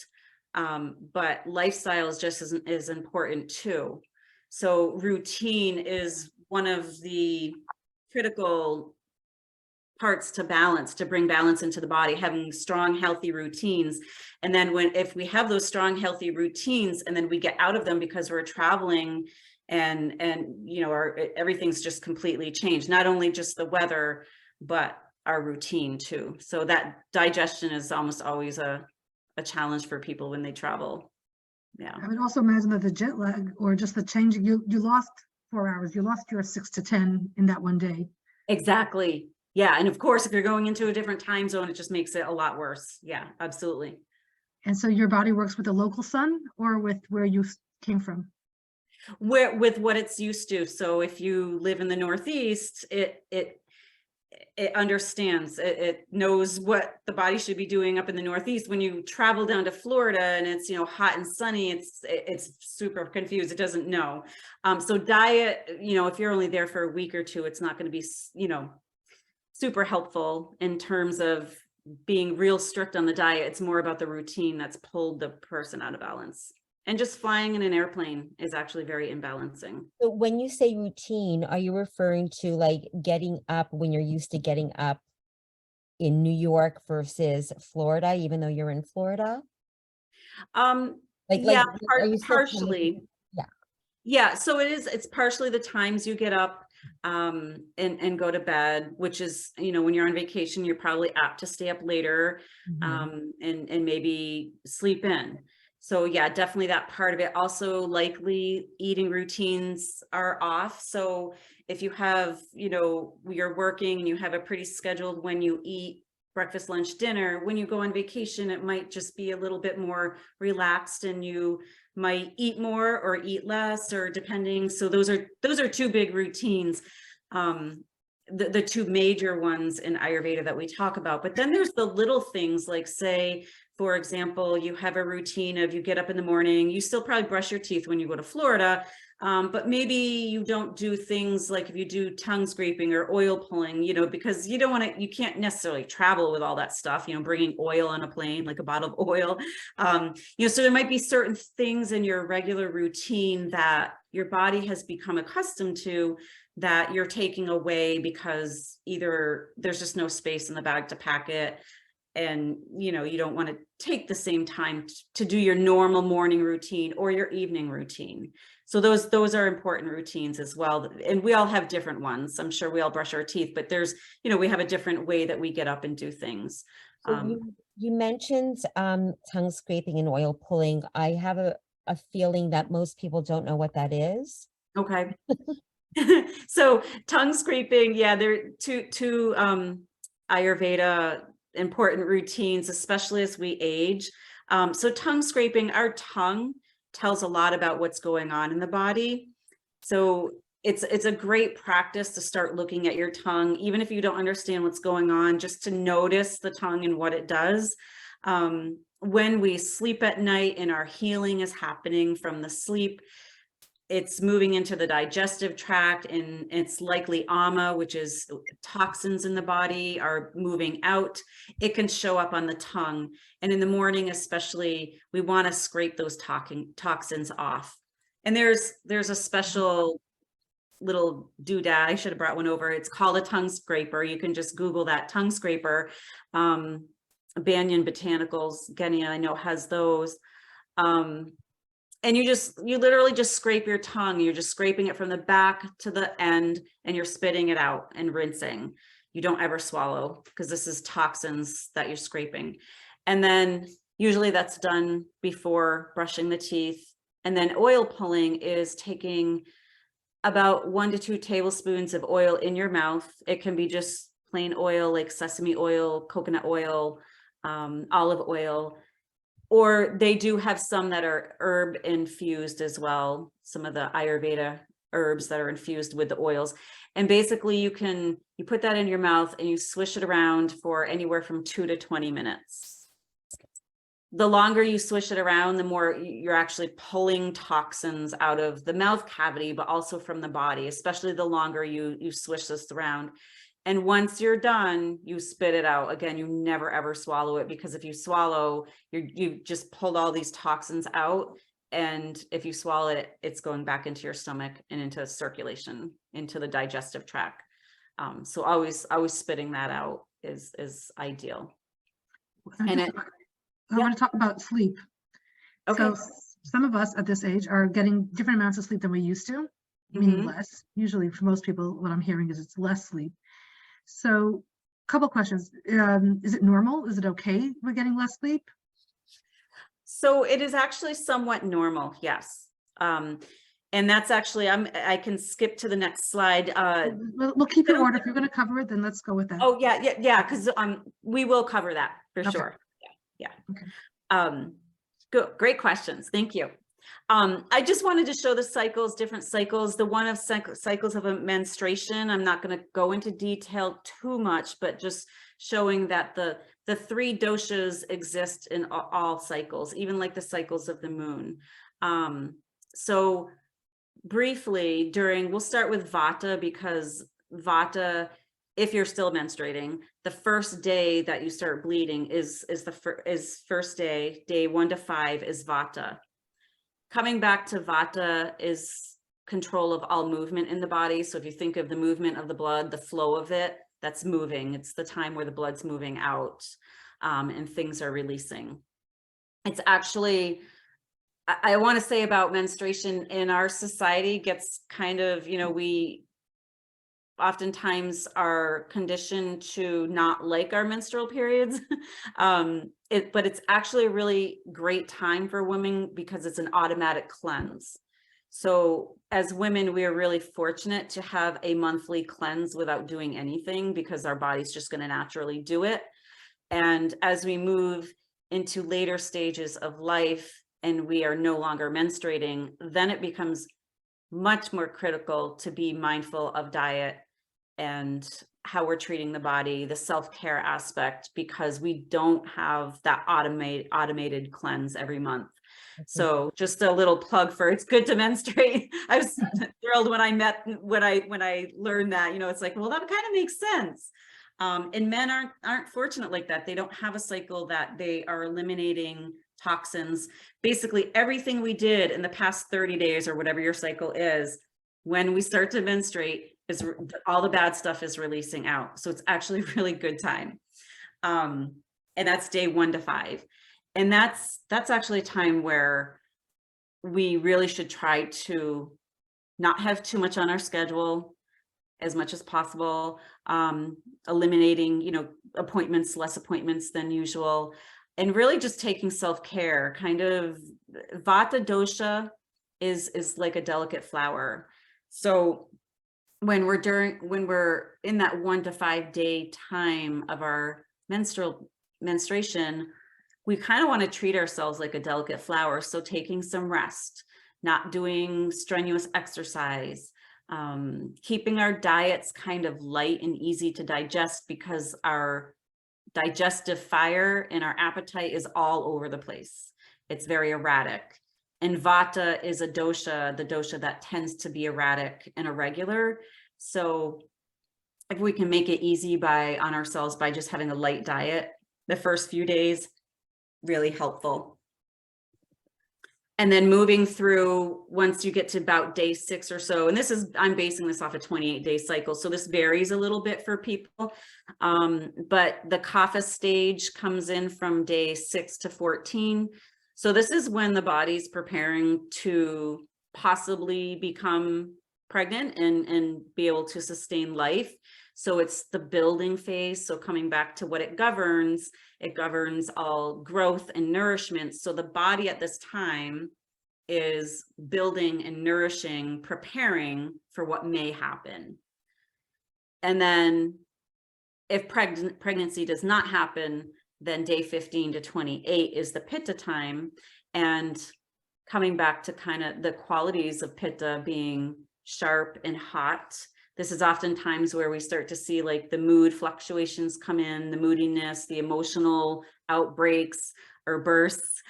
but lifestyle is just as important too. So routine is one of the critical parts to balance, to bring balance into the body, having strong, healthy routines. And then if we have those strong, healthy routines, and then we get out of them because we're traveling and everything's just completely changed, not only just the weather, but our routine too. So that digestion is almost always a challenge for people when they travel. Yeah. I would also imagine that the jet lag or just the changing, you lost 4 hours, you lost your 6 to 10 in that one day. Exactly. Yeah. And of course, if you're going into a different time zone, it just makes it a lot worse. Yeah, absolutely. And so your body works with the local sun or with where you came from? With what it's used to. So if you live in the Northeast, it understands, it knows what the body should be doing up in the Northeast. When you travel down to Florida and it's, hot and sunny, it's super confused. It doesn't know. So diet, if you're only there for a week or two, it's not going to be, super helpful in terms of being real strict on the diet. It's more about the routine that's pulled the person out of balance. And just flying in an airplane is actually very imbalancing. So when you say routine, are you referring to like getting up when you're used to getting up in New York versus Florida, even though you're in Florida? Like, Yeah, are you still kind of, partially. yeah, Yeah, so it's partially the times you get up and go to bed, which is, when you're on vacation, you're probably apt to stay up later mhm, and maybe sleep in. So yeah, definitely that part of it. Also, likely eating routines are off. So if you have, you're working and you have a pretty scheduled when you eat breakfast, lunch, dinner, when you go on vacation, it might just be a little bit more relaxed and you might eat more or eat less, or depending. So those are two big routines, the two major ones in Ayurveda that we talk about. But then there's the little things, like, say, for example, you have a routine of, you get up in the morning, you still probably brush your teeth when you go to Florida, but maybe you don't do things like, if you do tongue scraping or oil pulling, because you don't want to, you can't necessarily travel with all that stuff, bringing oil on a plane, like a bottle of oil. So there might be certain things in your regular routine that your body has become accustomed to that you're taking away because either there's just no space in the bag to pack it, and you don't want to take the same time to do your normal morning routine or your evening routine. So those are important routines as well, and we all have different ones. I'm sure we all brush our teeth, but there's, we have a different way that we get up and do things. so you mentioned tongue scraping and oil pulling. I have a feeling that most people don't know what that is. Okay. So tongue scraping, yeah, there are two Ayurveda important routines, especially as we age. So tongue scraping, our tongue tells a lot about what's going on in the body. So it's a great practice to start looking at your tongue, even if you don't understand what's going on, just to notice the tongue and what it does. When we sleep at night and our healing is happening from the sleep, it's moving into the digestive tract, and it's likely ama, which is toxins in the body, are moving out. It can show up on the tongue. And in the morning, especially, we want to scrape those toxins off. And there's a special little doodad. I should have brought one over. It's called a tongue scraper. You can just Google that, tongue scraper. Banyan Botanicals, Genia, I know, has those. And you literally just scrape your tongue. You're just scraping it from the back to the end, and you're spitting it out and rinsing. You don't ever swallow, because this is toxins that you're scraping. And then usually that's done before brushing the teeth. And then oil pulling is taking about 1 to 2 tablespoons of oil in your mouth. It can be just plain oil, like sesame oil, coconut oil, olive oil. Or they do have some that are herb infused as well, some of the Ayurveda herbs that are infused with the oils. And basically you put that in your mouth and you swish it around for anywhere from 2 to 20 minutes. The longer you swish it around, the more you're actually pulling toxins out of the mouth cavity, but also from the body, especially the longer you swish this around. And once you're done, you spit it out. Again, you never ever swallow it, because if you swallow, you've just pulled all these toxins out. And if you swallow it, it's going back into your stomach and into circulation, into the digestive tract. So always spitting that out is ideal. And I want to talk about sleep. Okay. So some of us at this age are getting different amounts of sleep than we used to, meaning less. Usually for most people, what I'm hearing is it's less sleep. So a couple questions. Is it normal? Is it okay we're getting less sleep? So it is actually somewhat normal, yes. And that's actually, I can skip to the next slide. We'll keep it in order. If you're going to cover it, then let's go with that. Oh yeah, because we will cover that for sure. Yeah. Okay. Good, great questions. Thank you. I just wanted to show the cycles, different cycles. The one of cycles of a menstruation, I'm not going to go into detail too much, but just showing that the 3 doshas exist in all cycles, even like the cycles of the moon. So briefly, we'll start with Vata, because Vata, if you're still menstruating, the first day that you start bleeding is first day 1 to 5 is Vata. Coming back to Vata is control of all movement in the body. So if you think of the movement of the blood, the flow of it, that's moving. It's the time where the blood's moving out and things are releasing. it's actually, I want to say about menstruation in our society gets kind of, we oftentimes are conditioned to not like our menstrual periods. But it's actually a really great time for women because it's an automatic cleanse. So as women, we are really fortunate to have a monthly cleanse without doing anything because our body's just going to naturally do it. And as we move into later stages of life and we are no longer menstruating, then it becomes much more critical to be mindful of diet and how we're treating the body, the self-care aspect, because we don't have that automated cleanse every month. So just a little plug for it's good to menstruate. I was thrilled when I learned that, it's like, well, that kind of makes sense. And men aren't fortunate like that. They don't have a cycle that they are eliminating toxins. Basically everything we did in the past 30 days or whatever your cycle is, when we start to menstruate, is all the bad stuff is releasing out. So it's actually a really good time. And that's day 1 to 5. And that's actually a time where we really should try to not have too much on our schedule as much as possible, eliminating, appointments, less appointments than usual, and really just taking self-care. Kind of Vata dosha is like a delicate flower. So when we're in that 1 to 5 day time of our menstruation, we kind of want to treat ourselves like a delicate flower. So taking some rest, not doing strenuous exercise, keeping our diets kind of light and easy to digest because our digestive fire and our appetite is all over the place. It's very erratic. And Vata is a dosha, the dosha that tends to be erratic and irregular. So if we can make it easy on ourselves by just having a light diet the first few days, really helpful. And then moving through, once you get to about day 6 or so, and I'm basing this off a 28-day cycle, so this varies a little bit for people, but the kapha stage comes in from day 6 to 14. So this is when the body's preparing to possibly become pregnant and be able to sustain life. So it's the building phase. So coming back to what it governs all growth and nourishment. So the body at this time is building and nourishing, preparing for what may happen. And then if pregnancy does not happen, then day 15 to 28 is the pitta time. And coming back to kind of the qualities of pitta being sharp and hot, this is oftentimes where we start to see like the mood fluctuations come in, the moodiness, the emotional outbreaks or bursts.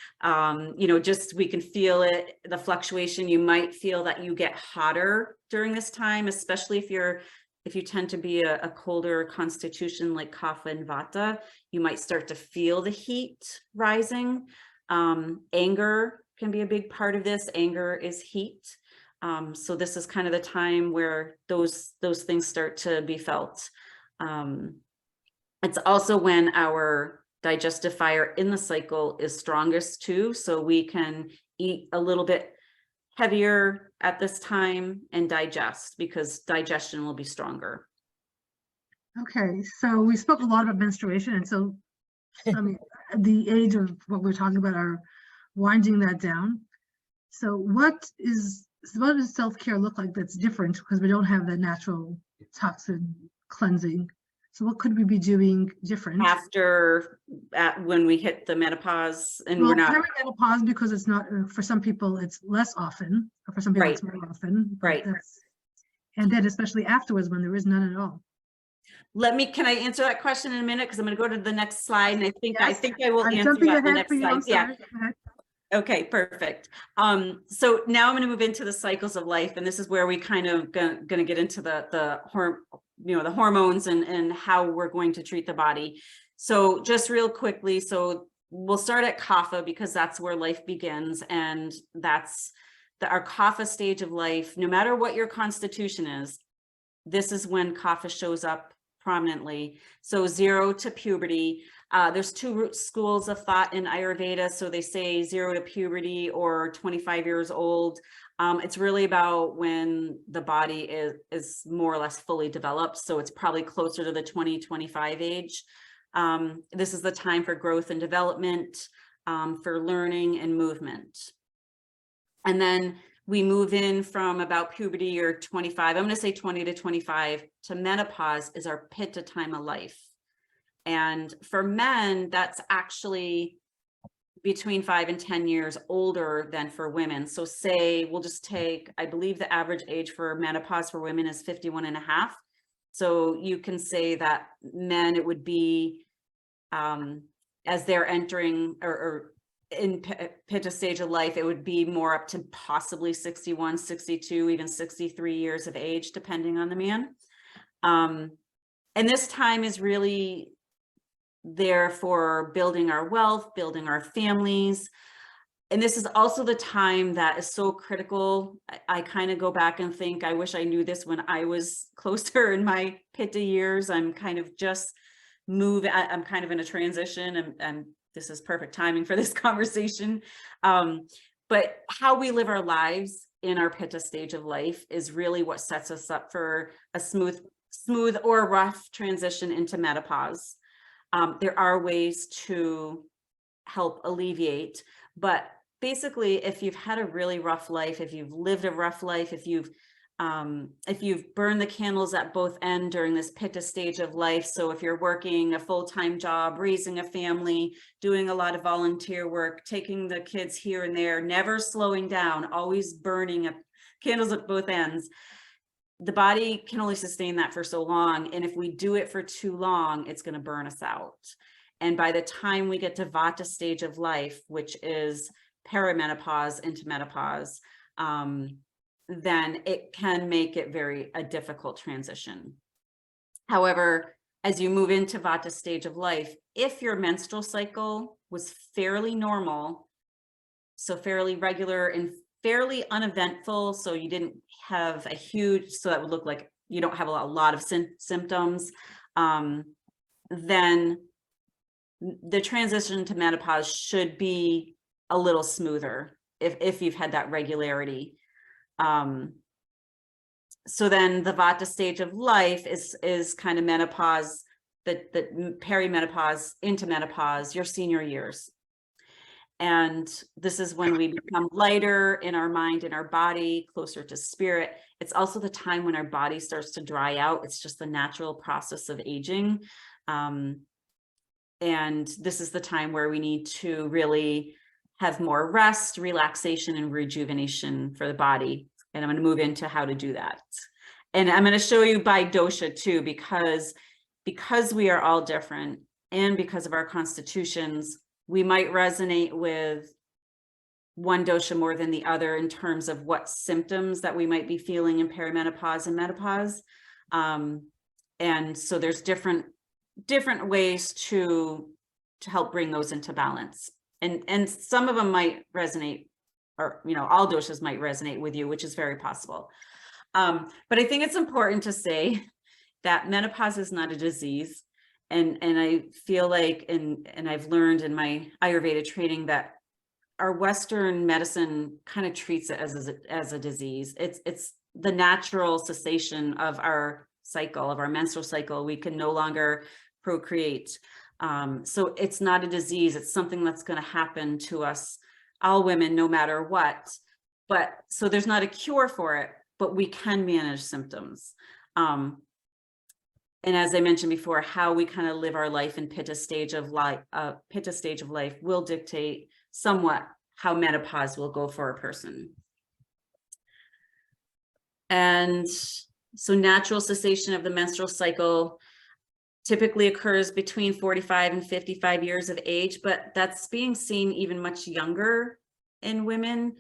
Just we can feel it, the fluctuation. You might feel that you get hotter during this time, especially if you tend to be a colder constitution like kapha and vata. You might start to feel the heat rising. Anger can be a big part of this. Anger is heat. So this is kind of the time where those things start to be felt. It's also when our digestive fire in the cycle is strongest too. So we can eat a little bit heavier at this time and digest because digestion will be stronger. Okay, so we spoke a lot about menstruation, and so I mean, the age of what we're talking about are winding that down. So what does self-care look like that's different because we don't have the natural toxin cleansing? So what could we be doing different when we hit the menopause and well, we're not perimenopause, because it's not for some people it's less often, or for some people it's more often, right? And then especially afterwards when there is none at all. Can I answer that question in a minute? Because I'm going to go to the next slide, and I think I will answer that the next slide. Yeah. Okay, perfect. So now I'm going to move into the cycles of life, and this is where we kind of going to get into the hormones and how we're going to treat the body. So just real quickly, so we'll start at kapha because that's where life begins, and that's our kapha stage of life. No matter what your constitution is, this is when kapha shows up prominently. So 0 to puberty. There's two schools of thought in Ayurveda. So they say 0 to puberty or 25 years old. It's really about when the body is more or less fully developed. So it's probably closer to the 20-25 age. This is the time for growth and development, for learning and movement. And then we move in from about puberty or 25, I'm going to say 20 to 25, to menopause is our pitta time of life. And for men, that's actually between 5 and 10 years older than for women. So say, we'll just take, I believe the average age for menopause for women is 51 and a half. So you can say that men, it would be as they're entering or in pitta stage of life, it would be more up to possibly 61, 62, even 63 years of age, depending on the man. And this time is really there for building our wealth, building our families. And this is also the time that is so critical. I kind of go back and think, I wish I knew this when I was closer in my pitta years. I'm kind of just I'm kind of in a transition, and this is perfect timing for this conversation. But how we live our lives in our pitta stage of life is really what sets us up for a smooth or rough transition into menopause. There are ways to help alleviate, but basically, if you've had a really rough life, if you've lived a rough life, if you've burned the candles at both ends during this pitta stage of life, so if you're working a full-time job, raising a family, doing a lot of volunteer work, taking the kids here and there, never slowing down, always burning candles at both ends, the body can only sustain that for so long. And if we do it for too long, it's going to burn us out. And by the time we get to Vata stage of life, which is perimenopause into menopause, then it can make it a difficult transition. However, as you move into Vata stage of life, if your menstrual cycle was fairly normal, so fairly regular and fairly uneventful, so you didn't have a huge, so that would look like you don't have a lot of symptoms, then the transition to menopause should be a little smoother if you've had that regularity. So then the Vata stage of life is kind of menopause, the perimenopause into menopause, your senior years. And this is when we become lighter in our mind, in our body, closer to spirit. It's also the time when our body starts to dry out. It's just the natural process of aging. And this is the time where we need to really have more rest, relaxation, and rejuvenation for the body. And I'm going to move into how to do that. And I'm going to show you by dosha too, because we are all different and because of our constitutions, we might resonate with one dosha more than the other in terms of what symptoms that we might be feeling in perimenopause and menopause. And so there's different ways to help bring those into balance. And some of them might resonate, or, all doshas might resonate with you, which is very possible. But I think it's important to say that menopause is not a disease. And I feel like, and I've learned in my Ayurveda training that our Western medicine kind of treats it as a disease. It's the natural cessation of our cycle, of our menstrual cycle. We can no longer procreate. So it's not a disease. It's something that's going to happen to us, all women, no matter what. But so there's not a cure for it, but we can manage symptoms. And as I mentioned before, how we kind of live our life in pitta stage of life will dictate somewhat how menopause will go for a person. And so natural cessation of the menstrual cycle typically occurs between 45 and 55 years of age, but that's being seen even much younger in women,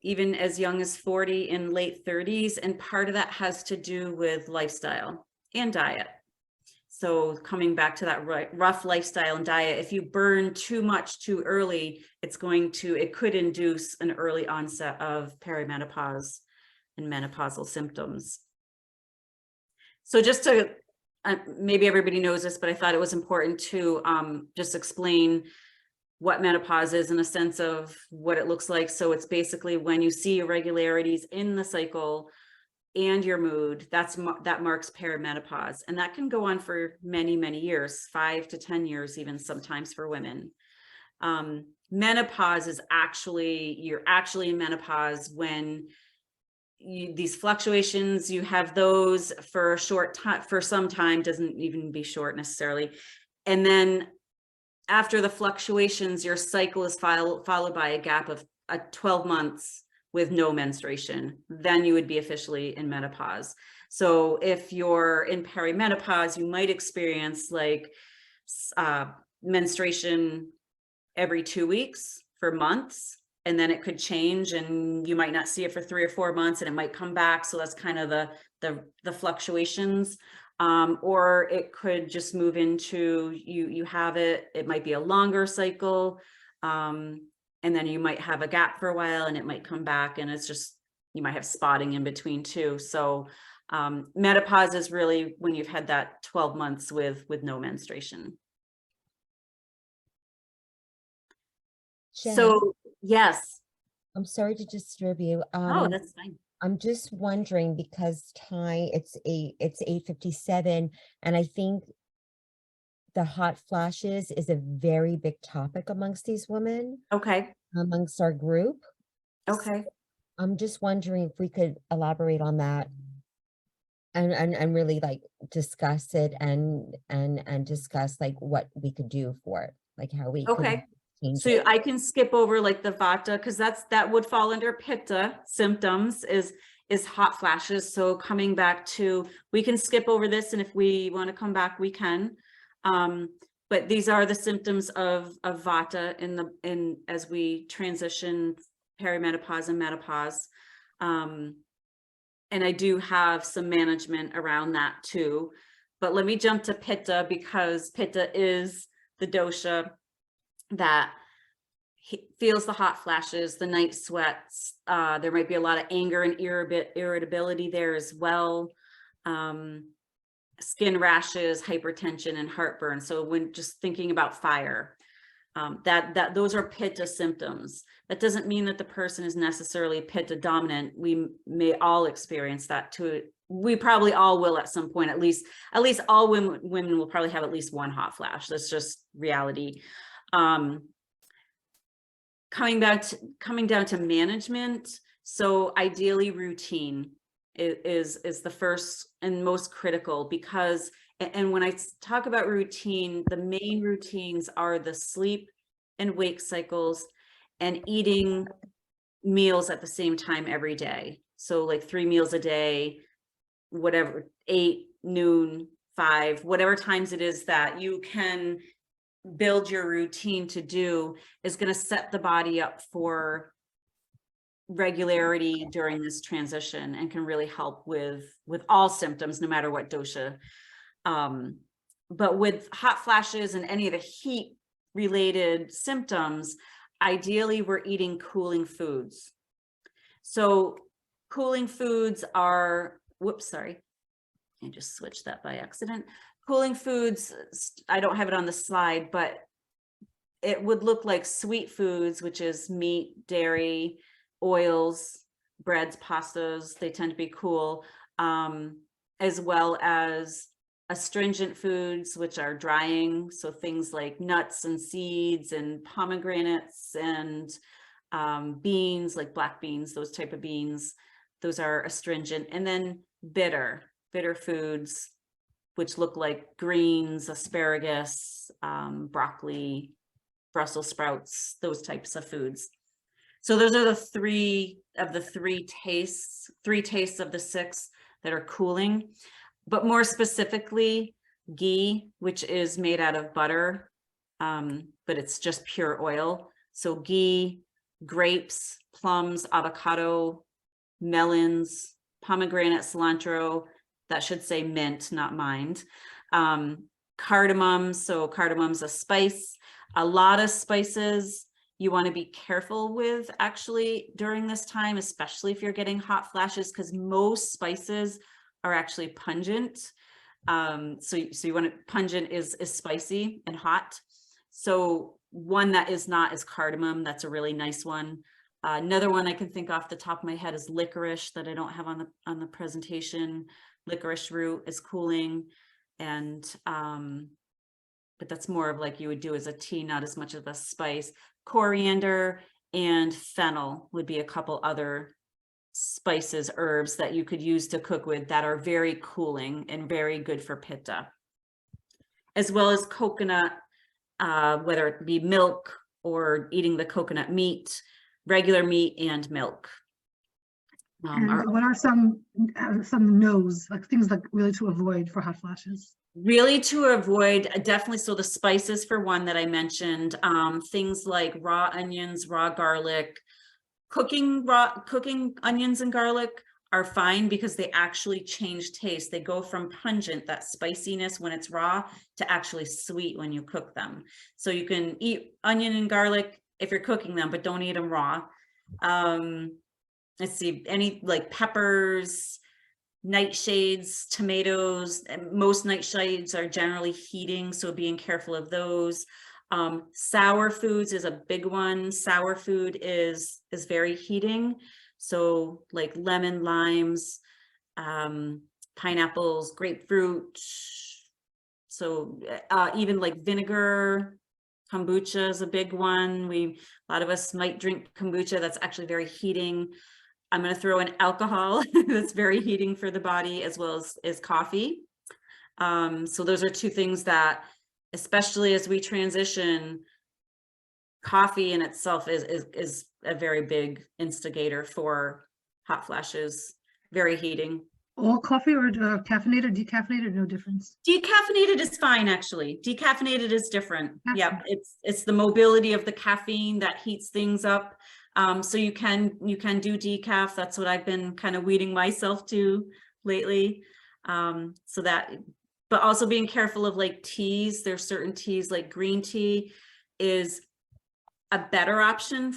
even as young as 40 in late 30s. And part of that has to do with lifestyle and diet. So coming back to that rough lifestyle and diet, if you burn too much too early, it could induce an early onset of perimenopause and menopausal symptoms. So just to maybe everybody knows this, but I thought it was important to just explain what menopause is in a sense of what it looks like. So it's basically when you see irregularities in the cycle and your mood, that marks perimenopause. And that can go on for many, many years, 5 to 10 years, even sometimes for women. Menopause is you're actually in menopause when these fluctuations, you have those for a short time, for some time, doesn't even be short necessarily. And then after the fluctuations, your cycle is followed by a gap of 12 months with no menstruation. Then you would be officially in menopause. So if you're in perimenopause, you might experience like menstruation every 2 weeks for months, and then it could change and you might not see it for 3 or 4 months and it might come back. So that's kind of the fluctuations. Or it could just move into you have it might be a longer cycle, and then you might have a gap for a while and it might come back, and it's just, you might have spotting in between too. So menopause is really when you've had that 12 months with no menstruation. Jenn, So yes. I'm sorry to disturb you. Oh, that's fine. I'm just wondering because it's 8:57, and I think the hot flashes is a very big topic amongst these women, Okay. amongst our group. Okay. I'm just wondering if we could elaborate on that and really like discuss it and discuss like what we could do for it, like how we could Okay. change So it. I can skip over like the vata, because that would fall under pitta symptoms is hot flashes. So coming back to, we can skip over this, and if we want to come back, we can. But these are the symptoms of vata in as we transition perimenopause and menopause. And I do have some management around that too. But let me jump to pitta, because pitta is the dosha that feels the hot flashes, the night sweats. There might be a lot of anger and irritability there as well. Skin rashes, hypertension, and heartburn. So when just thinking about fire, those are pitta symptoms. That doesn't mean that the person is necessarily pitta dominant. We may all experience that too. We probably all will at some point. At least all women will probably have at least one hot flash. That's just reality. Coming down to management. So ideally routine is the first and most critical, because, and when I talk about routine, the main routines are the sleep and wake cycles and eating meals at the same time every day. So like 3 meals a day, whatever, 8, noon, 5, whatever times it is that you can build your routine to do, is going to set the body up for regularity during this transition and can really help with all symptoms, no matter what dosha. But with hot flashes and any of the heat related symptoms, ideally we're eating cooling foods. So cooling foods are, whoops, sorry, I just switched that by accident. Cooling foods, I don't have it on the slide, but it would look like sweet foods, which is meat, dairy, oils, breads, pastas. They tend to be cool, as well as astringent foods, which are drying. So things like nuts and seeds and pomegranates and beans, like black beans, those type of beans, those are astringent. And then bitter foods, which look like greens, asparagus, broccoli, Brussels sprouts, those types of foods. So those are the three tastes of the 6 that are cooling. But more specifically, ghee, which is made out of butter, but it's just pure oil. So ghee, grapes, plums, avocado, melons, pomegranate, cilantro, that should say mint, not mind. Cardamom, so cardamom's a spice. A lot of spices you want to be careful with actually during this time, especially if you're getting hot flashes, because most spices are actually pungent. So you want it pungent is spicy and hot. So one that is not is cardamom. That's a really nice one. Another one I can think off the top of my head is licorice that I don't have on the presentation. Licorice root is cooling, and but that's more of like you would do as a tea, not as much of a spice. Coriander and fennel would be a couple other spices, herbs that you could use to cook with that are very cooling and very good for pitta, as well as coconut, whether it be milk or eating the coconut meat, regular meat and milk. And what are some no's, like things like really to avoid for hot flashes? Really to avoid, definitely, so the spices for one that I mentioned, things like raw onions, raw garlic. Cooking onions and garlic are fine because they actually change taste. They go from pungent, that spiciness when it's raw, to actually sweet when you cook them. So you can eat onion and garlic if you're cooking them, but don't eat them raw. Let's see, any like peppers, nightshades, tomatoes. Most nightshades are generally heating, so being careful of those. Sour foods is a big one. Sour food is very heating. So like lemon, limes, pineapples, grapefruit. So even like vinegar, kombucha is a big one. A lot of us might drink kombucha. That's actually very heating. I'm going to throw in alcohol. That's very heating for the body, as well as coffee. So those are two things that, especially as we transition, coffee in itself is a very big instigator for hot flashes, very heating. All coffee or caffeinated, decaffeinated, no difference? Decaffeinated is fine, actually. Decaffeinated is different. Yep, it's the mobility of the caffeine that heats things up. So you can do decaf. That's what I've been kind of weeding myself to lately. So that, but also being careful of like teas. There's certain teas, like green tea is a better option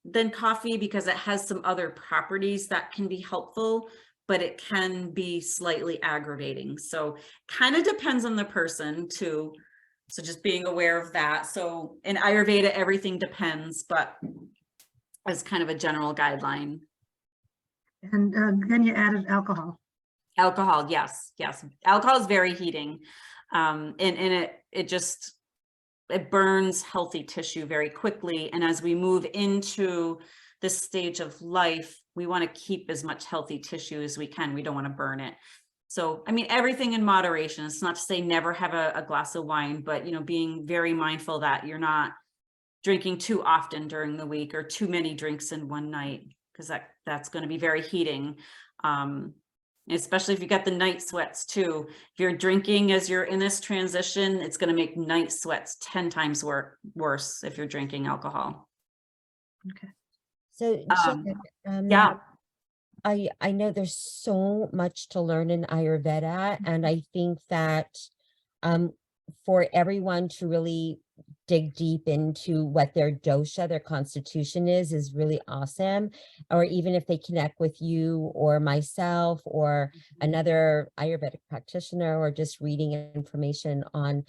than coffee because it has some other properties that can be helpful, but it can be slightly aggravating. So kind of depends on the person too. So just being aware of that. So in Ayurveda, everything depends, but as kind of a general guideline. And then you added alcohol. Alcohol, yes. Alcohol is very heating. And it burns healthy tissue very quickly. And as we move into this stage of life, we want to keep as much healthy tissue as we can. We don't want to burn it. So, I mean, everything in moderation. It's not to say never have a glass of wine, but, you know, being very mindful that you're not drinking too often during the week or too many drinks in one night, because that's going to be very heating. Especially if you got the night sweats too. If you're drinking as you're in this transition, it's going to make night sweats 10 times worse if you're drinking alcohol. Okay. So, Jenn, yeah. I know there's so much to learn in Ayurveda, and I think that for everyone to really dig deep into what their dosha, their constitution is really awesome. Or even if they connect with you or myself or another Ayurvedic practitioner, or just reading information on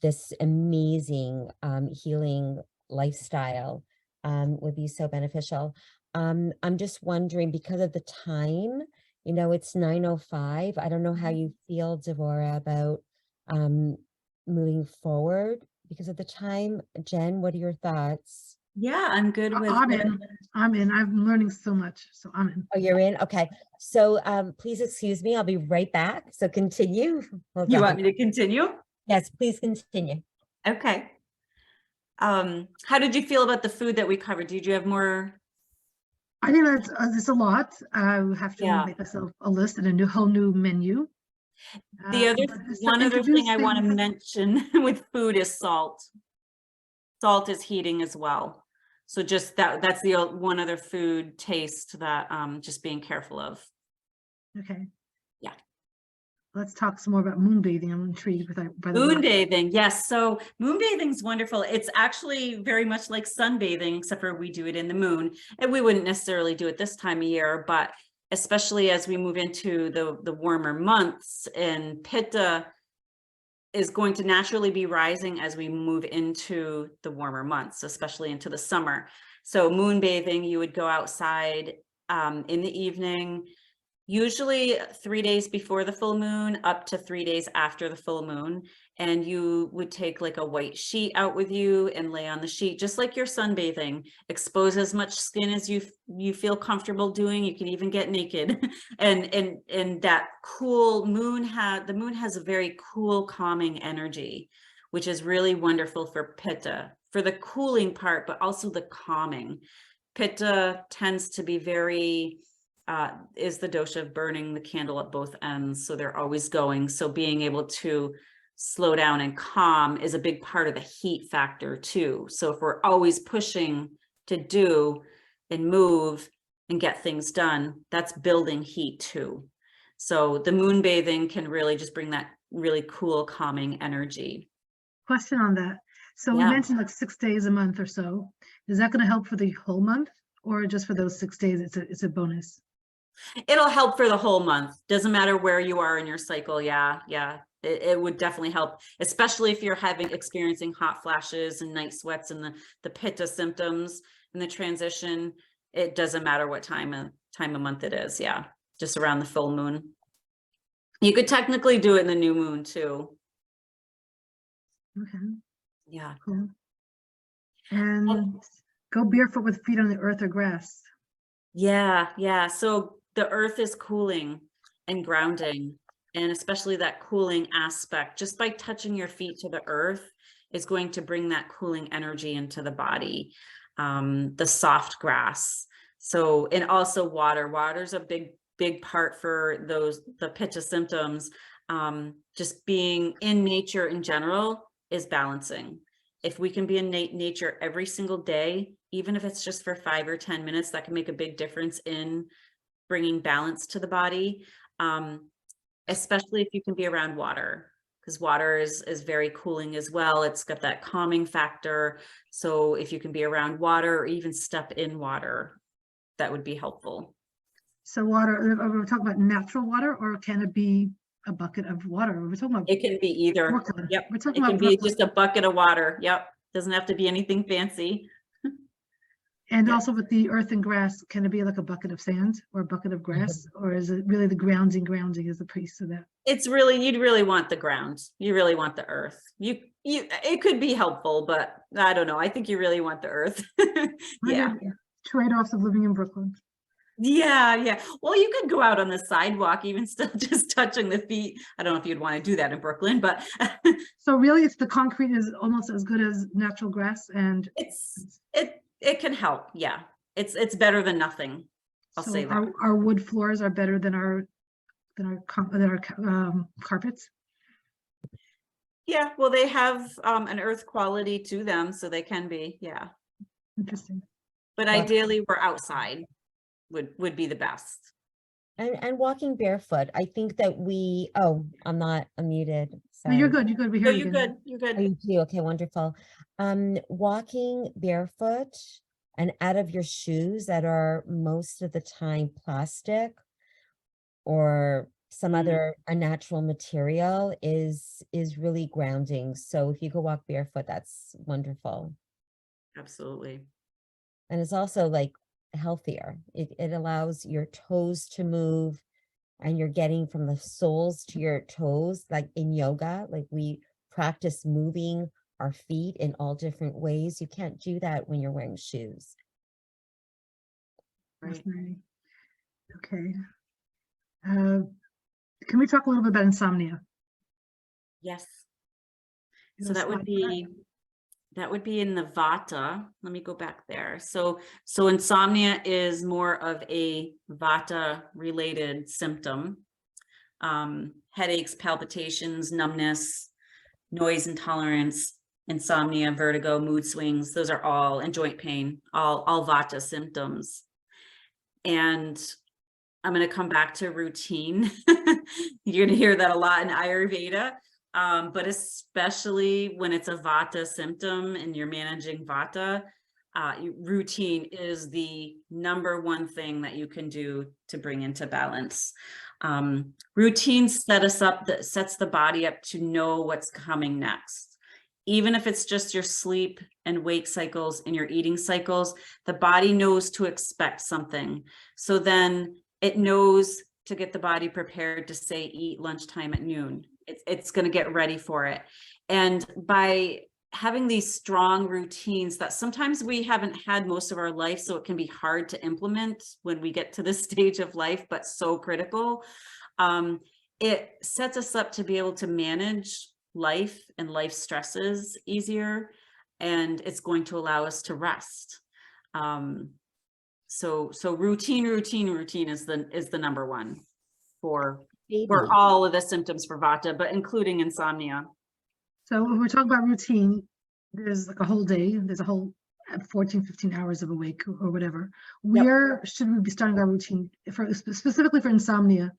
this amazing healing lifestyle would be so beneficial. I'm just wondering, because of the time, you know, it's 9:05. I don't know how you feel, Devora, about moving forward because of the time. Jenn, what are your thoughts? Yeah, I'm good with I'm in. I'm learning so much, so I'm in. Oh, you're in? Okay. So please excuse me. I'll be right back. So continue. You want me to continue? Yes, please continue. Okay. How did you feel about the food that we covered? Did you have more? I think that's a lot. I have to make myself a list and a whole new menu. One other thing I want to mention with food is salt. Salt is heating as well. So just that's the one other food taste that just being careful of. Okay. Yeah. Let's talk some more about moon bathing. I'm intrigued by the moon bathing. Yes. So moon bathing is wonderful. It's actually very much like sunbathing, except for we do it in the moon. And we wouldn't necessarily do it this time of year, but especially as we move into the warmer months, and Pitta is going to naturally be rising as we move into the warmer months, especially into the summer. So moon bathing, you would go outside in the evening, usually 3 days before the full moon, up to 3 days after the full moon. And you would take like a white sheet out with you and lay on the sheet, just like you're sunbathing. Expose as much skin as you feel comfortable doing. You can even get naked. and that cool moon the moon has a very cool, calming energy, which is really wonderful for Pitta, for the cooling part, but also the calming. Pitta tends to be very is the dosha of burning the candle at both ends, so they're always going. So being able to slow down and calm is a big part of the heat factor too. So if we're always pushing to do and move and get things done, that's building heat too. So the moon bathing can really just bring that really cool, calming energy. Question on that. So we Yeah. mentioned like 6 days a month or so. Is that going to help for the whole month, or just for those 6 days? It's a bonus. It'll help for the whole month. Doesn't matter where you are in your cycle. Yeah. It would definitely help, especially if you're experiencing hot flashes and night sweats and the Pitta symptoms and the transition. It doesn't matter what time of month it is. Yeah, just around the full moon. You could technically do it in the new moon too. Okay, Yeah. cool. And go barefoot with feet on the earth or grass. Yeah. So the earth is cooling and grounding, and especially that cooling aspect, just by touching your feet to the earth is going to bring that cooling energy into the body. The soft grass. So, and also water's a big part for the Pitta symptoms. Just being in nature in general is balancing. If we can be in nature every single day, even if it's just for 5 or 10 minutes, that can make a big difference in bringing balance to the body. Especially if you can be around water, because water is very cooling as well. It's got that calming factor. So if you can be around water or even step in water, that would be helpful. So water, are we talking about natural water, or can it be a bucket of water? We're talking about It can be either. Brooklyn. Yep. We're It talking can about be Brooklyn. just a bucket of water. Yep. Doesn't have to be anything fancy. And Yeah. also with the earth and grass, can it be like a bucket of sand or a bucket of grass, or is it really the grounding is the piece of that? It's really, you'd really want the ground. You really want the earth. It could be helpful, but I don't know. I think you really want the earth. Yeah. Trade-offs of living in Brooklyn. Yeah. Well, you could go out on the sidewalk, even still just touching the feet. I don't know if you'd want to do that in Brooklyn, but So really, it's the concrete is almost as good as natural grass, and it can help. Yeah, it's better than nothing. I'll so say that. our wood floors are better than our carpets. Yeah, well, they have an earth quality to them, so they can be. Yeah, Interesting. but ideally, we're outside. Would be the best. And walking barefoot. I think that I'm not unmuted. No, Sorry. you're good. We hear No, you. you're good. You're Oh, good. you do? Okay, wonderful. Walking barefoot and out of your shoes that are most of the time plastic or some other unnatural material is really grounding. So if you go walk barefoot, that's wonderful. Absolutely. And it's also like healthier. It allows your toes to move, and you're getting from the soles to your toes, like in yoga, like we practice moving our feet in all different ways. You can't do that when you're wearing shoes. Right. Fascinating. Okay. Can we talk a little bit about insomnia? Yes. You So know, that would be in the Vata. Let me go back there. So insomnia is more of a Vata related symptom. Headaches, palpitations, numbness, noise intolerance, insomnia, vertigo, mood swings, those are all, and joint pain, all Vata symptoms. And I'm going to come back to routine. You're going to hear that a lot in Ayurveda. But especially when it's a Vata symptom and you're managing Vata, routine is the number one thing that you can do to bring into balance. Routine sets the body up to know what's coming next. Even if it's just your sleep and wake cycles and your eating cycles, the body knows to expect something. So then it knows to get the body prepared to say, eat lunchtime at noon. It's going to get ready for it. And by having these strong routines that sometimes we haven't had most of our life, so it can be hard to implement when we get to this stage of life, but so critical. It sets us up to be able to manage life and life stresses easier, and it's going to allow us to rest. So routine is the number one for all of the symptoms for Vata, but including insomnia. So when we're talking about routine, there's like a whole day, there's a whole 14, 15 hours of awake or whatever. Where should we be starting our routine specifically for insomnia?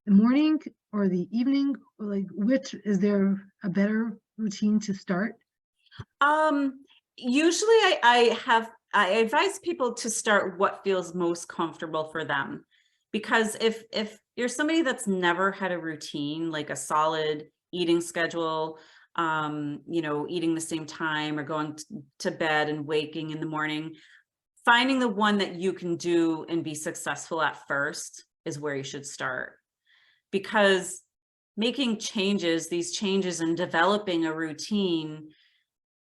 The morning or the evening, or like which is there a better routine to start? Usually I advise people to start what feels most comfortable for them, because if you're somebody that's never had a routine, like a solid eating schedule, eating the same time or going to bed and waking in the morning, finding the one that you can do and be successful at first is where you should start. Because making these changes and developing a routine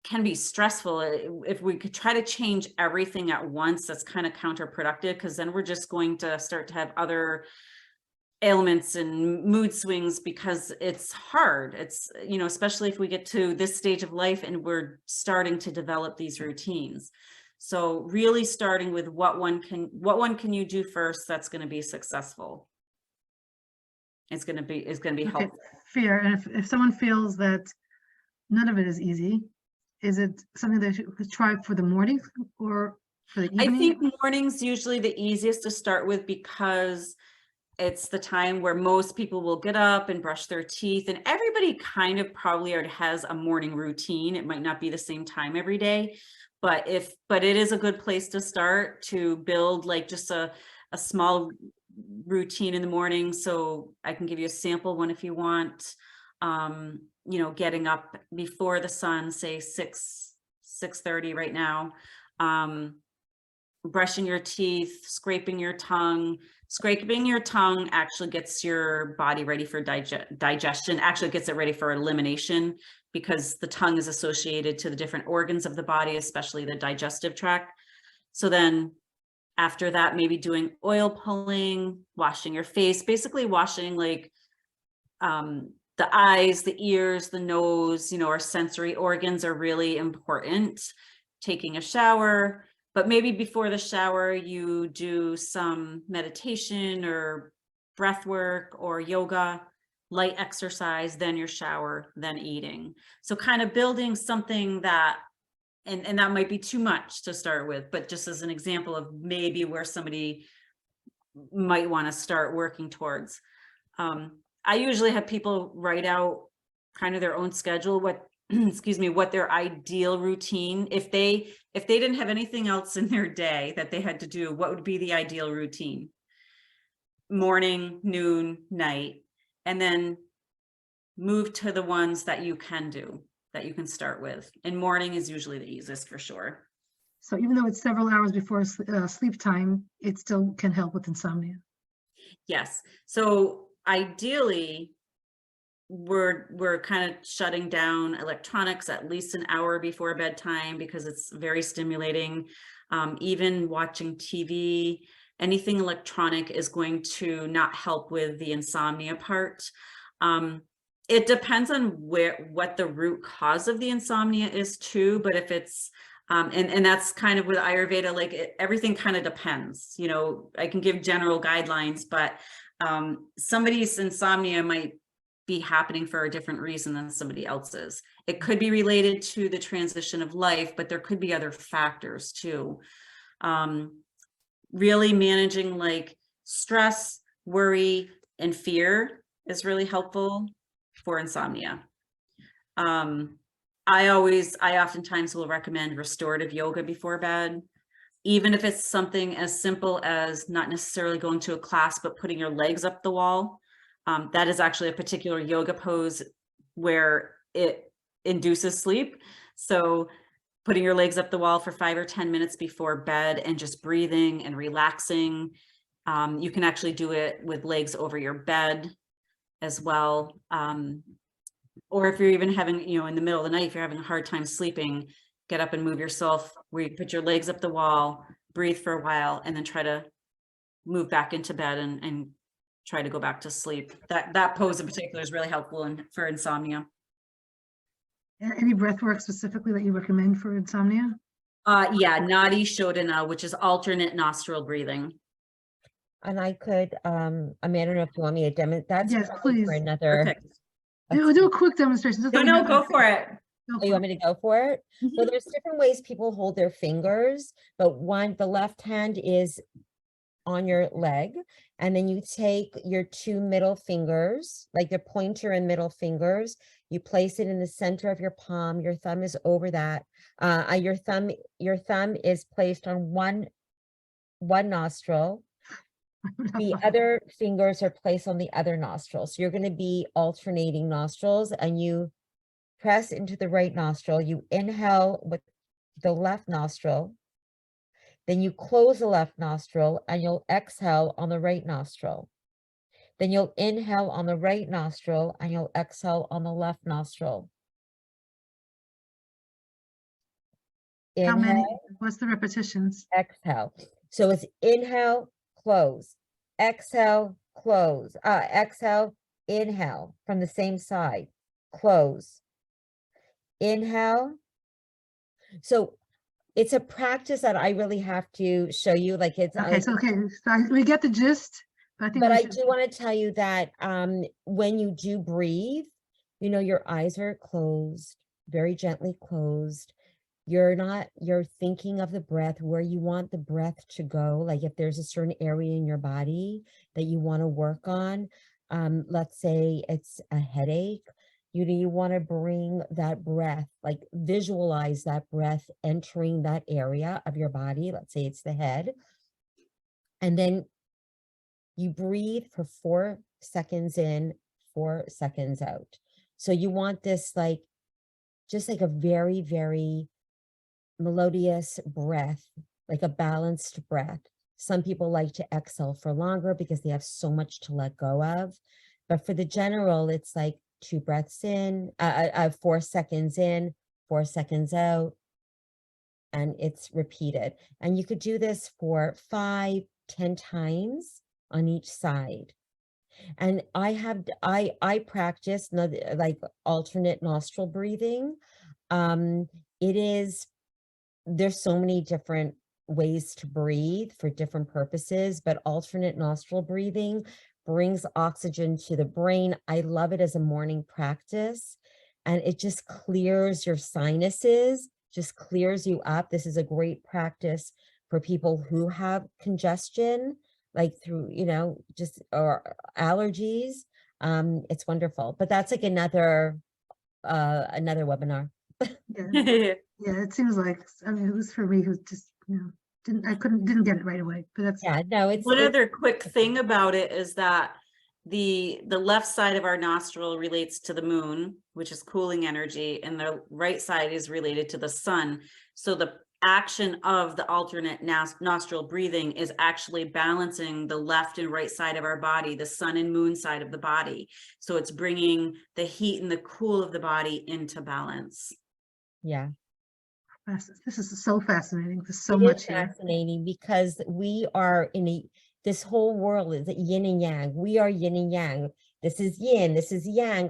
can be stressful. If we could try to change everything at once, that's kind of counterproductive, because then we're just going to start to have other ailments and mood swings, because it's hard. It's, especially if we get to this stage of life and we're starting to develop these routines. So really starting with what one can you do first that's going to be successful. It's going to be helpful. Fair. And if someone feels that none of it is easy, is it something that you could try for the morning or for the evening? I think morning's usually the easiest to start with, because it's the time where most people will get up and brush their teeth, and everybody kind of probably already has a morning routine. It might not be the same time every day, but it is a good place to start to build like just a small routine in the morning. So I can give you a sample one if you want. Getting up before the sun, say 6:30 right now, brushing your teeth, scraping your tongue. Scraping your tongue actually gets your body ready for digestion, actually gets it ready for elimination, because the tongue is associated to the different organs of the body, especially the digestive tract. So then after that, maybe doing oil pulling, washing your face, basically washing like the eyes, the ears, the nose, our sensory organs are really important. Taking a shower, but maybe before the shower, you do some meditation or breath work or yoga, light exercise, then your shower, then eating. So kind of building something that, and that might be too much to start with, but just as an example of maybe where somebody might want to start working towards. I usually have people write out kind of their own schedule, what their ideal routine, if they didn't have anything else in their day that they had to do, what would be the ideal routine? Morning, noon, night, and then move to the ones that you can do, that you can start with. And morning is usually the easiest for sure. So even though it's several hours before sleep time, it still can help with insomnia. Yes. So ideally, we're kind of shutting down electronics at least an hour before bedtime, because it's very stimulating. Even watching TV, anything electronic is going to not help with the insomnia part. It depends on what the root cause of the insomnia is too, but if it's and that's kind of with Ayurveda, like everything kind of depends. I can give general guidelines, but somebody's insomnia might be happening for a different reason than somebody else's. It could be related to the transition of life, but there could be other factors too. Really managing like stress, worry, and fear is really helpful for insomnia. I oftentimes will recommend restorative yoga before bed, even if it's something as simple as not necessarily going to a class, but putting your legs up the wall. That is actually a particular yoga pose where it induces sleep. So putting your legs up the wall for 5 or 10 minutes before bed and just breathing and relaxing. You can actually do it with legs over your bed as well. Or if you're even having, in the middle of the night, if you're having a hard time sleeping, get up and move yourself where you put your legs up the wall, breathe for a while, and then try to move back into bed and try to go back to sleep. That pose in particular is really helpful for insomnia. Any breath work specifically that you recommend for insomnia? Yeah, Nadi Shodhana, which is alternate nostril breathing. And I could, I mean, I don't know if you want me to demonstrate. That's Yes, probably please. for another. Perfect. We'll do a quick demonstration. just so we No, have- go for it. Go Oh, for you it. want me to go for it? Well, there's different ways people hold their fingers, but the left hand is on your leg, and then you take your 2 middle fingers, like your pointer and middle fingers, you place it in the center of your palm. Your thumb is over that. Your thumb is placed on one nostril. The other fingers are placed on the other nostril. So you're going to be alternating nostrils, and you press into the right nostril. You inhale with the left nostril. Then you close the left nostril and you'll exhale on the right nostril. Then you'll inhale on the right nostril and you'll exhale on the left nostril. How many? Inhale, What's the repetitions? exhale. So it's inhale, close, exhale, close, exhale, inhale from the same side, close, inhale. So it's a practice that I really have to show you. Like it's Okay, so we get the gist, but I think but we I should. do want to tell you that when you do breathe, your eyes are closed, very gently closed. You're thinking of the breath, where you want the breath to go. Like if there's a certain area in your body that you want to work on, let's say it's a headache, you want to bring that breath, like visualize that breath entering that area of your body. Let's say it's the head. And then you breathe for 4 seconds in, 4 seconds out. So you want this just like a very, very melodious breath, like a balanced breath. Some people like to exhale for longer because they have so much to let go of. But for the general, it's like 2 breaths in, 4 seconds in, 4 seconds out, and it's repeated. And you could do this for 5, 10 times on each side. And I practice like alternate nostril breathing. There's so many different ways to breathe for different purposes, but alternate nostril breathing brings oxygen to the brain. I love it as a morning practice, and it just clears your sinuses, just clears you up. This is a great practice for people who have congestion, like through, or allergies. It's wonderful, but that's like another webinar. Yeah, it seems like, I mean, it was for me who just, didn't get it right away, but that's. Yeah, no, it's One other quick thing about it is that the left side of our nostril relates to the moon, which is cooling energy, and the right side is related to the sun. So the action of the alternate nostril breathing is actually balancing the left and right side of our body, the sun and moon side of the body. So it's bringing the heat and the cool of the body into balance. Yeah. This is so fascinating. There's so It much is here. fascinating because we are this whole world is yin and yang. We are yin and yang. This is yin, this is yang,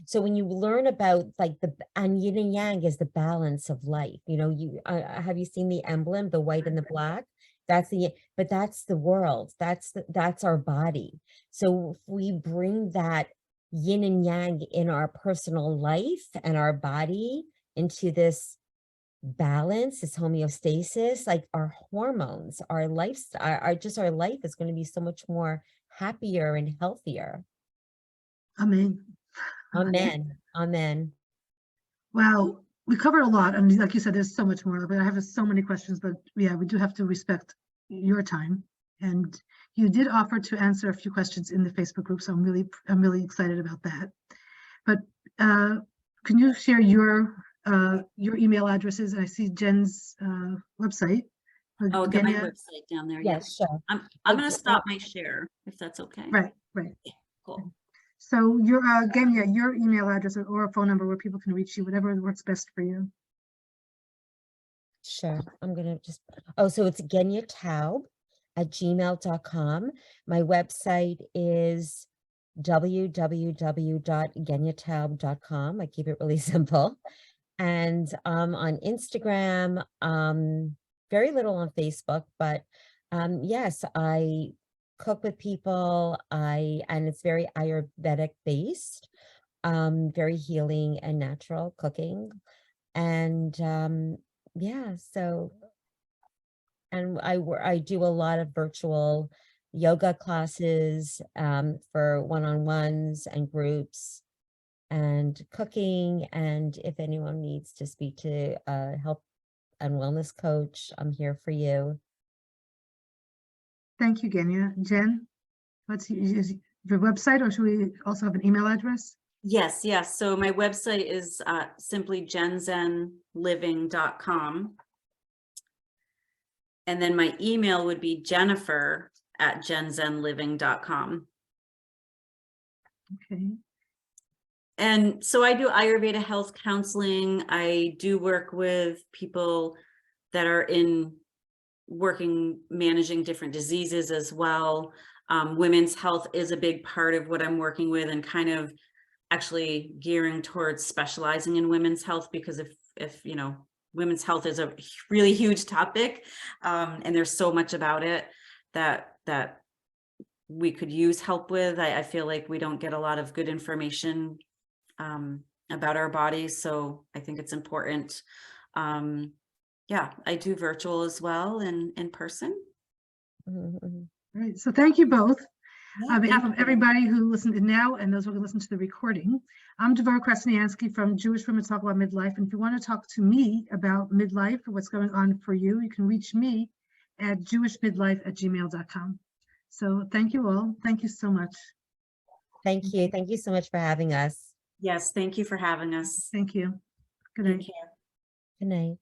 so when you learn about and yin and yang is the balance of life. Have you seen the emblem, the white and the black? That's the world. That's our body. So if we bring that yin and yang in our personal life and our body into this balance, this homeostasis, like our hormones, our lifestyle, our life is going to be so much more happier and healthier. Amen. Amen. Amen. Well, we covered a lot, and like you said, there's so much more, but I have so many questions, but yeah, we do have to respect your time. And you did offer to answer a few questions in the Facebook group, so I'm really excited about that. But can you share your email addresses? I see Jenn's website. I'll get my Genia. website down there. Yes, sure. I'm going to stop my share if that's okay. Right. Cool. So your Genia, your email address or a phone number where people can reach you, whatever works best for you. Sure. I'm going to just, so it's Genia Taub at gmail.com. My website is www.geniataub.com. I keep it really simple. And on Instagram, very little on Facebook, but yes, I cook with people. And it's very Ayurvedic based, very healing and natural cooking. And yeah, so, and I do a lot of virtual yoga classes for one-on-ones and groups and cooking. And if anyone needs to speak to a health and wellness coach, I'm here for you. Thank you, Genia. Jenn, what's your website, or should we also have an email address? Yes. So my website is simply jenzenliving.com. And then my email would be jennifer@jenzenliving.com. Okay. And so I do Ayurveda health counseling. I do work with people that are managing different diseases as well. Women's health is a big part of what I'm working with, and kind of actually gearing towards specializing in women's health, because if you know, women's health is a really huge topic, and there's so much about it that we could use help with. I feel like we don't get a lot of good information about our bodies, so I think it's important. Yeah, I do virtual as well and in person. Mhm. All right, so thank you both. Yeah, On behalf thank of you. everybody who listened in now and those who will listen to the recording, I'm Devora Krasnianski from Jewish Women Talk About Midlife. And if you want to talk to me about midlife or what's going on for you, you can reach me at jewishmidlife@gmail.com. So thank you all. Thank you so much. Thank you. Thank you so much for having us. Yes, thank you for having us. Thank you. Good Take night. care. Good night.